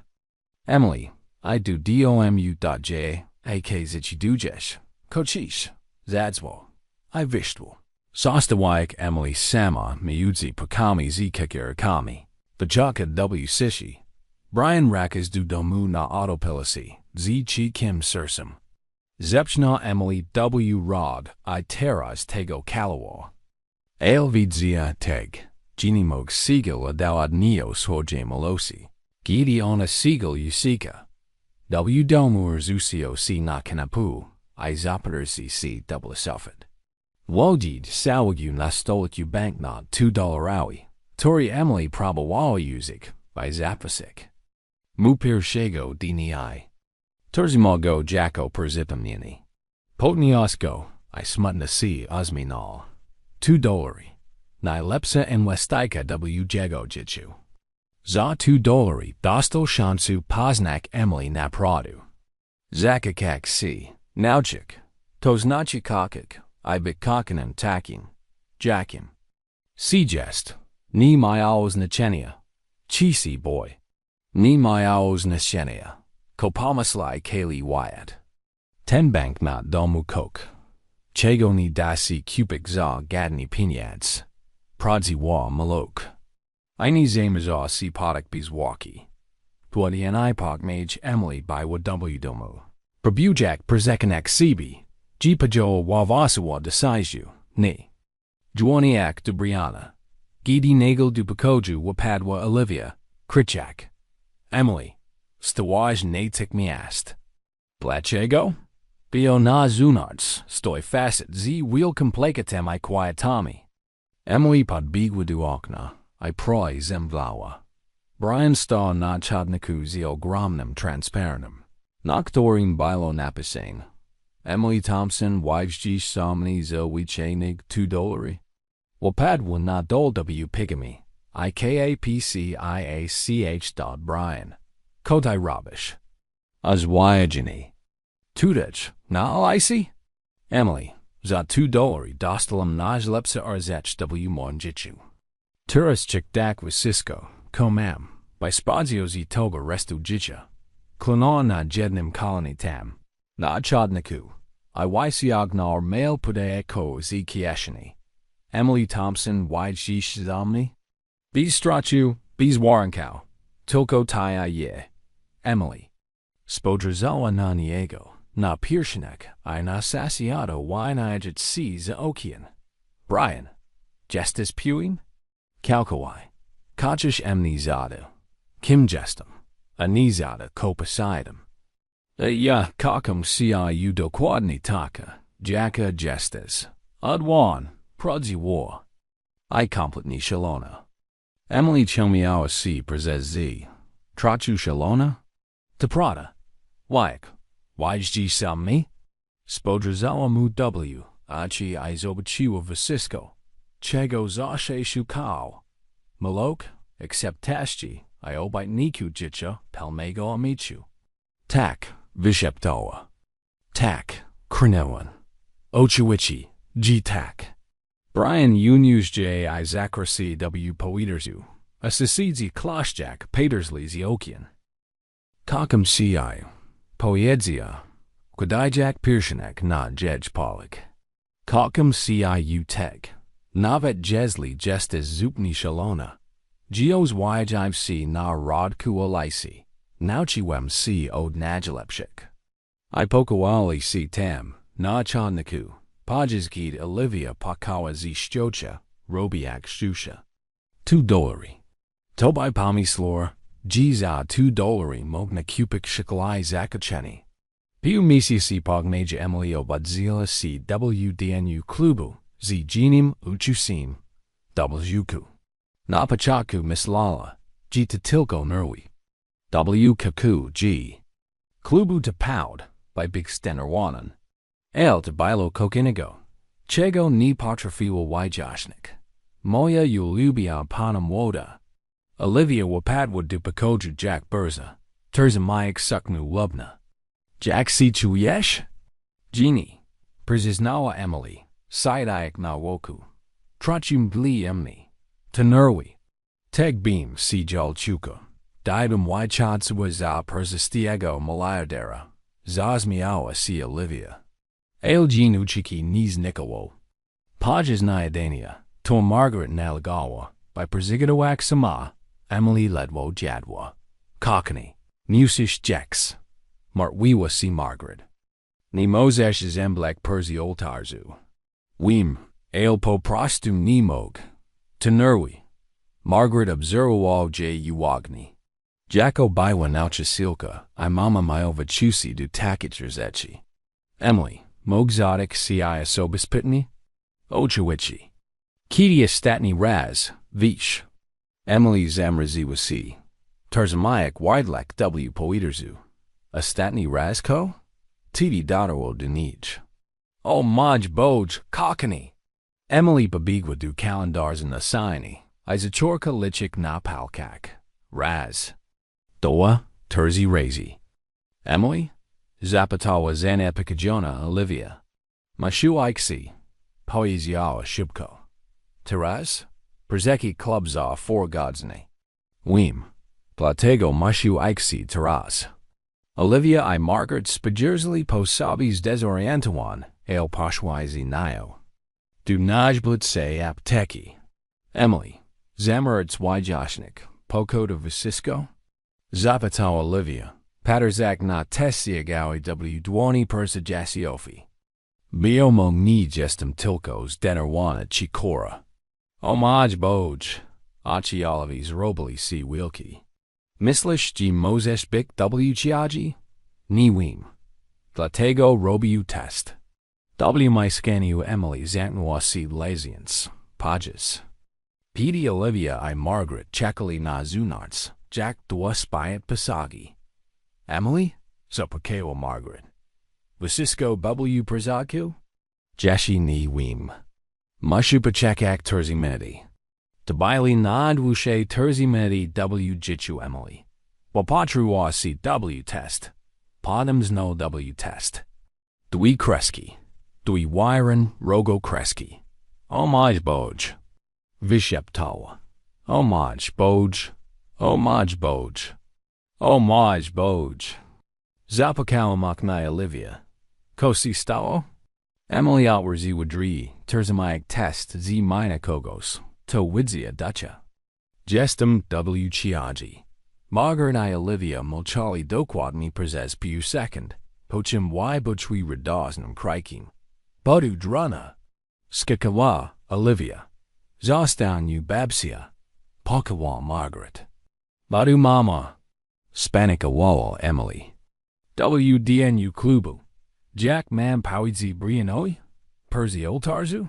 Emily. I do domu.j, ak zichidujesh. Kochish. Zadzwo. I vishtwo. Sostawayak Emily sama miudzi pakami zikakirikami. Vajaka w sishi. Brian rakas du domu na autopilisi. Z chi kim sursum. Zepchna Emily W. Rod, I teras tego kalawa. Aelvidzia teg, Genimog Siegel adawad neo swoje malosi. Gidi ona Siegel usika. W. Domur Zucio si na kanapu, I zapater si double selfed. Wojid sawagu na stoliku banknot $2 Tori Emily probawawa uzik, by zapasik. Mupir shego dini I. Turzimago Jacko perzipamnini. Potniosko, I smutna si osminal. $2. Ni lepsa en westaika w jego jichu. Za $2 dostal shansu poznak Emily na pradu. Zakakak si, nauchik. Toznachi kakik, I bikakinan takin. Jakim. Si jest, ni myawos nachenia. Chisi boy. Ni myawos nachenia. Kopamaslai Kaylee Wyatt. Tenbank na domu kok. Chego ni dasi kupik za gadni pinyads. Pradzi wa malok. Aini zamaza si podak bizwaki. Puadi an ipok mage Emily by w domu. Probujak przekanak sibi. Jipajo wavasawa desiju, ni. Juaniak du Brianna. Gidi nagel du pakoju wapadwa Olivia, Krichak. Emily. Stawaj natik miast. Blachego? Bio na zunarts, stoi facet z wheel complekatem I quietami. Emily podbigwa du okna, I proi zemvlawa. Brian sta na chodniku zio gromnem transparentum. Noctorin bilo napisane. Emily Thompson wajji somni zo wichenig $2. Wapadwa na dol w pigami. IKAPCIACH. Brian. Kodai Rabish. Azwyajini. Tudech, na alisi? Emily, za $2 dostalum naj lepsa arzech w monjichu. Turischik dak with Cisco, komam, by spazio zi toga restu jicha. Klanon na jednim colony tam. Na chodniku. I wysiagnar mail pude eko zi kieshini. Emily Thompson wajjish zamni? Bees strachu, bees warrenkau. Tilko taya ye. Emily. Spodrazawa na niego, na pirshinek, I na sasiado wynajęła si za okian. Brian. Jestes puin? Kalkawai. Kachish emnizado. Kim jestem. Anizada kopasidum. Ya kakam si dokładni taka, jaka jestes. Adwan, prodzi war. I kompletni shalona. Emily chomiawa si prezes z. Trachu shalona? Teprada. Wyk. Wajji sam me? Spodrazawa mu w. Aci I zobaczyła wszystko, czego zawsze szukał. Malok, except taszci, I obajtniku dzicia, pelmego amichu. Tak, wyszeptała. Tak, krnęłam. Oczywiście, tak. Brian Unius J. I Zakrasi W. Poederzu, a Sisidzi Kloszczak Petersley Ziokian. Kakam ci, poezja, kwadijak Piershanek na jedź Polak. Kakam ci utek, nawet jeśli jesteś zupełnie szalona. Geos wajdziwsi na rodku olisi, nauczyłem się od najdlepszych. I pokawali si tam, na czanniku, pojizkid Olivia pakawa zi szczocia, robiak sztusza. $2. Tobai pomyślor, za $2 mogna kupik shikalai zakacheni. Piu misi si pognaja Emily obadzila si WDNU klubu, zi jinim uchusim, wjuku. Na pachaku mislala, g tatilko nerwi. W kaku g. Klubu tapoud, by big stenerwanan. El to bilo kokinigo. Chego ni patrafiwa wajashnik. Moya ulubia panam woda. Olivia wapadwa dupakoju Jack Burza. Terza mayak suknu lubna. Jack si chu yesh? Genie. Perziznawa Emily. Sidayak na woku. Trachum bli emni. Tenerwi. Teg beam si jal chuka. Didum wajchadswa za persistiego malayadera. Zazmiawa si Olivia. Ailgin uchiki niz nikawo. Pajas nyadania. To Margaret Nalagawa. By Perzigidawak Sama. Emily Ledwo Jadwa. Cockney. Musish Jex. Martwiwa si Margaret. Ni Mosesh Zemblek Persi Oltarzu. Weem. Ailpo prostum Nimog. Tenerwi. Margaret Obserwawal J. Uwagni. Jacko Bywa Nauchasilka. I mama Myova Chusi du Takitcherzechi. Emily. Mogzotic ci Asobispitni? Ochawichi. Kedia Statni Raz, Vish. Emily Zamraziwasi. Tarzamayak Widlek W. Poederzu. A Statni Razko? Tidi Dotterwo Dunij. O Maj Boj, Cockney. Emily Babigwa du Calendars in the Sini. Izachorka Lichik na Palkak. Raz. Doa, Terzi Razi. Emily? Zapatawa Zanepikajona Olivia. Mashu Iksi. Poeziawa Shubko. Teraz? Przeki Klubza Forgodzny. Weem. Platego Mashu Iksi Teraz. Olivia I Margaret Spajersli Posabis Desorientawan, El Pashwizi Nio. Du Najblitse Apteki. Emily. Zamarats Wajashnik. Poko de Visisco. Zapatawa Olivia. Paterzak na Tessiagawi W. Dwani Persajasiofi. Biomong ni jestem tilkos denerwana chikora. Omaj boj. Achi olivis robali si wilki. Mislish g Moses bik W. Chiaji? Ni weem. Glatego robiu test. W. Myskaniu Emily Zantnwa si lazians. Pages. Pedi Olivia I Margaret Chakali na Zunarts. Jack dwa spyat pasagi. Emily? Zopakewa Margaret. Vasisco W. Prazaku? Jashi ni weem. Mushupachakak Terzimenity. Tabili nad wushe Terzimenity W. Jichu Emily. Wapatruwa si W. test. Podams no W. test. Dwi Kreski. Dwi Wyron Rogo Kreski. Omaj Boj. Visheptawa. Omaj Boj. Omaj Boj. Omaj Boj. Zapakawamaknai Olivia. Kosi Stawo? Emily Outwarzi Wadri, Terzamayak Test Z Mina Kogos, To Widzia Dacha. Jestem W. Chiaji. Margaret I Olivia Molchali Dokwadmi Prezes Piu Second, Pochim Y Butchwi Radosnum Krikim. Bodu Druna. Skikawa, Olivia. Zostan U Babsia. Pokawa Margaret. Badu Mama. Spanica Wall Emily. WDNU Klubu. Jack Man Powidzi Brianoi? Perzi Oltarzu?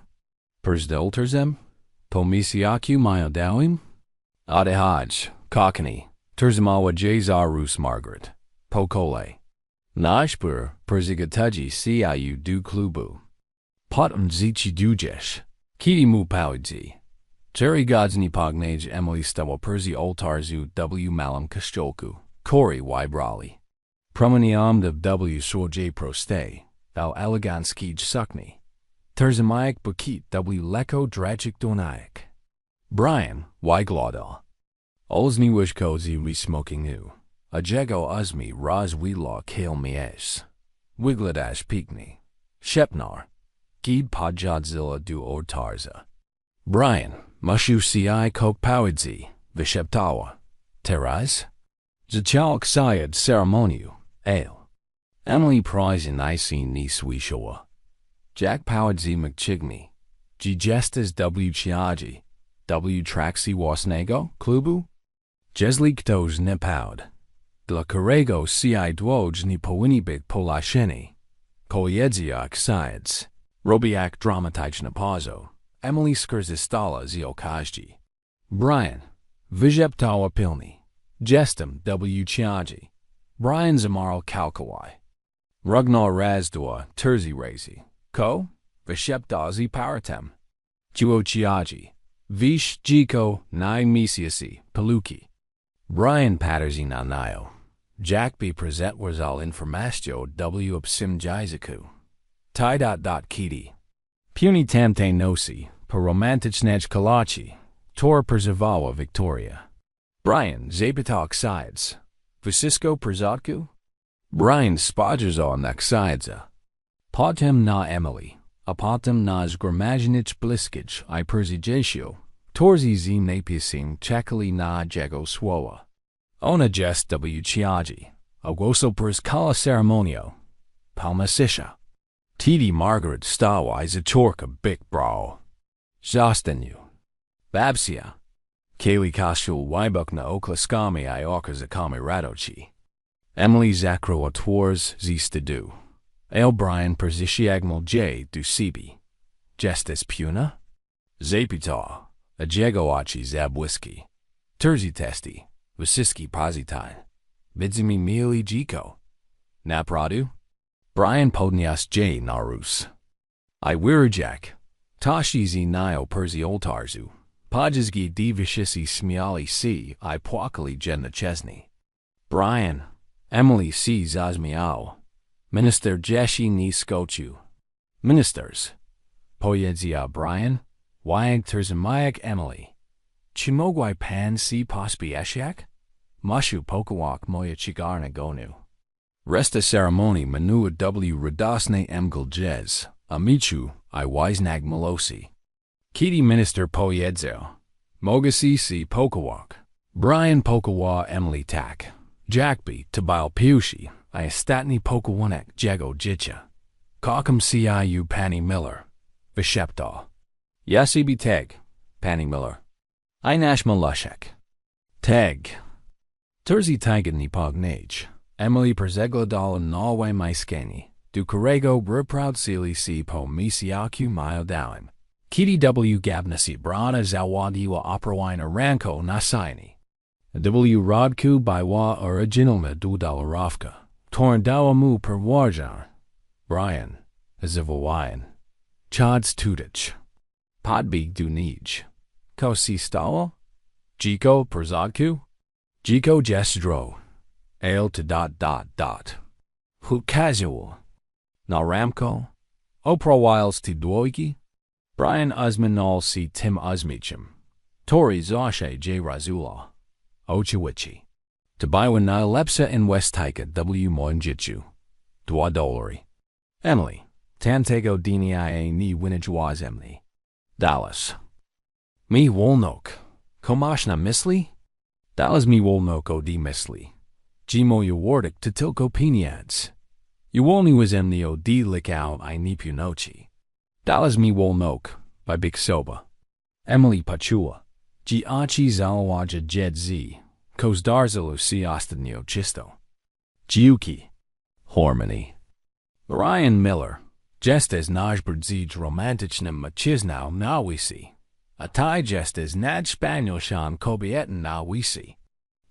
Perzdoltarzem? Pomisiaku Myodawim? Adehaj, Cockney, Terzamawa Jazarus Margaret, Pokole. Nashpur, Perzigataji Ciu Du Klubu. Potem zici dujesh. Kiti mu pałidzi. Terry godzini pognage Emily stało perzi oltarzu w malam kaszczolku. Kori y brali. Promeniam w słodzie proste. Al eleganskij sukni. Terzamayak bukit w leko dragic donayak. Brian, y glodal. Olsni wishkozi re smoking new. A jego uzmi raz wila kale mies. Wigladash pikni. Shepnar. Gid podjadzilla du ortarza. Brian, mushu ci kok pawidzi, visheptawa. Teraz? Zachalik sayad ceremoniu, ale. Emily prize in icy ni swishowa. Jack pawidzi mcchigni. G gestas w chiaji. W traxi wasnego, klubu? Jeslik toz nepawd. Dla którego ci dwoj ni powinni polasheni. Kojedziak sides. Robiak dramatyczna pazo. Emily skorzystała z okazji. Brian. Wyszeptała pilnie. Gestem w chiaji. Brian zamarł kalkawaj. Rugnar razdua terzi razi. Ko? Wyszeptazi paratem. Jiwo chiaji. Vish jiko nai misiasi peluki. Brian paterzi na nayo. Jack be present was al informatio w obsim jizaku. Kiti. Puni tamte nosi, per romanticnech kalachi, tor preservała Victoria. Brian zapitak sides. Vysisko przodku? Brian spodgerza naksidza. Potem na Emily, a potem na zgromadzenic bliskic I perzijesio, torzi z napisim czekali na jego słowa. Ona jest w chiaji, a głoso kala ceremonio. Palmasisha. Tidi Margaret stała za czorka big braw. Zostaniu. Babsia. Kaylee kaszul wybuk na oklaskami I okazakami radochi. Emily zakroa twors zistadu. El Brian persisiagmal j du sibi. Gestes puna? Zapita. A jegoachi zab whisky. Terzi testi. Wasiski pozitain. Vidzimi mili jiko. Napradu? Brian podnias j narus. I wirajak. Tashizi nio perzi oltarzu. Pajizgi divishisi smiali si I pwakali jenna chesni. Brian. Emily si zazmiao. Minister jeshi ni skochu. Ministers. Poyedzia Brian. Wyag terzamayak Emily. Chimogwai pan si pospieshak? Mashu pokawak moya chigarna gonu. Resta ceremony manua w radasne emgal jez. Amichu I wisnag malosi. Kiti minister poyedzio. Mogasi si pokawak. Brian pokawa Emily tak. Jackby tabil piushi. I estatni pokawanek jego jicha. Kakam ciu Panny Miller. Vishepta. Yasibi teg. Panny Miller. I nash malushek. Teg. Terzi tigan ni pognage. Emily persegladal nalwe maiskeni. Du którego reproud sili si po misiaku miodałim. Kiti w gabnasi brana zawadiła oprawina ranko nasaini. W rodku bywa originalna dudalarowka. Torndawa mu perwarjan. Brian. Zivowayan. Chods tudich. Podbig dunij. Ko si stało? Jiko perzodku? Jiko jestro. Ale to ... Hu casual. Na ramko? Oprawiles ti dwojki? Brian uzmanal si Tim uzmichim. Tori zashe j razula. Ochiwichi. Tabaywa na lepsa in westika w moinjichu. $2. Emily. Tantego dnia ni winajwas Emily. Dallas. Mi wolnok. Komashna misli? Dallas mi wolnok o di misli. Jimo yawardik to tilko piniads. Uwolni was emni o di likau I nipunochi. Dallas mi wolnok, by Big Soba. Emily Pachua. Ji achi zalawaja jed z. Kozdarzalu si ostadnio chisto. Jiuki. Harmony. Ryan Miller. Jestes najbrzij romantichnym machisnau na wisi. Atai jestes nad spanielshan kobieten na wisi.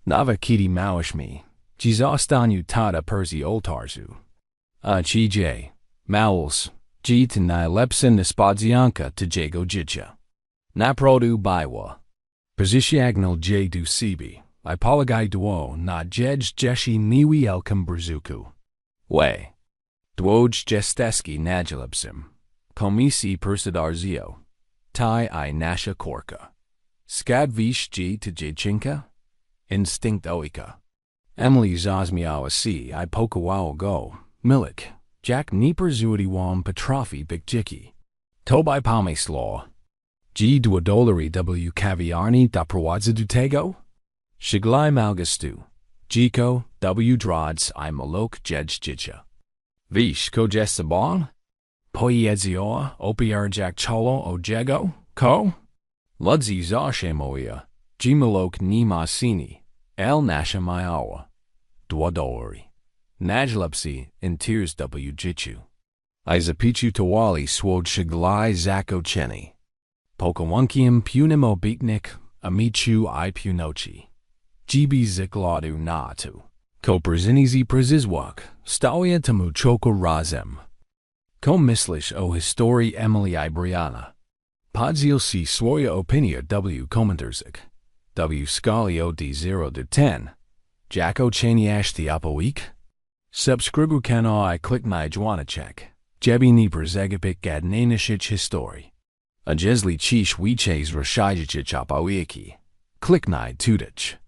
Nava kiti małishmi. Ji zostaniu tada perzi oltarzu. Chij. Mowels. Jit najlepsze niespodzianka tego życia. Naprodu była. Pozycjagnal J do siebie, I polegaj duo na jeshi niewielkim brzuchu. We. Dwoj jesteski najlepszym. Komisji persuadarzio. Tai I nasza korka. Skadvish G to dziewczynka? Instynkt oika. Emily zazmiała si I pokawała go. Milik. Jack nieperzudiłam potrafi bigdziki. Toby pomyślał. G dwudolary w kawiarni doprowadza do tego? Shiglaj malgastu. Giko w drodze I malok życia. Wish kojesaban? Poiedzioa opiarjak cholo o jego? Ko? Ludzi zawsze moja. G malok ni masini. El nasha mayawa. Dwudolary. Najlepsi in tears w życiu. I zapichu tawali swod shiglai zakocheni. Pokawankiem punim obitnik, amichu I punochi. Gibi zikladu natu. Koprzinizi przizwak, stałia temu choko razem. Ko myślisz o historii Emily I Brianna? Podziel si swoja opinia w komentarzyk. W skali od 0 do 10. Jako cheniaszti opowik? Subskrybuj kanał I kliknij dzwoneczek. Jebi nie przegapik gadnejnishich historii. A jeśli dziś wiecie zraszajicie opowiki. Kliknij tudać.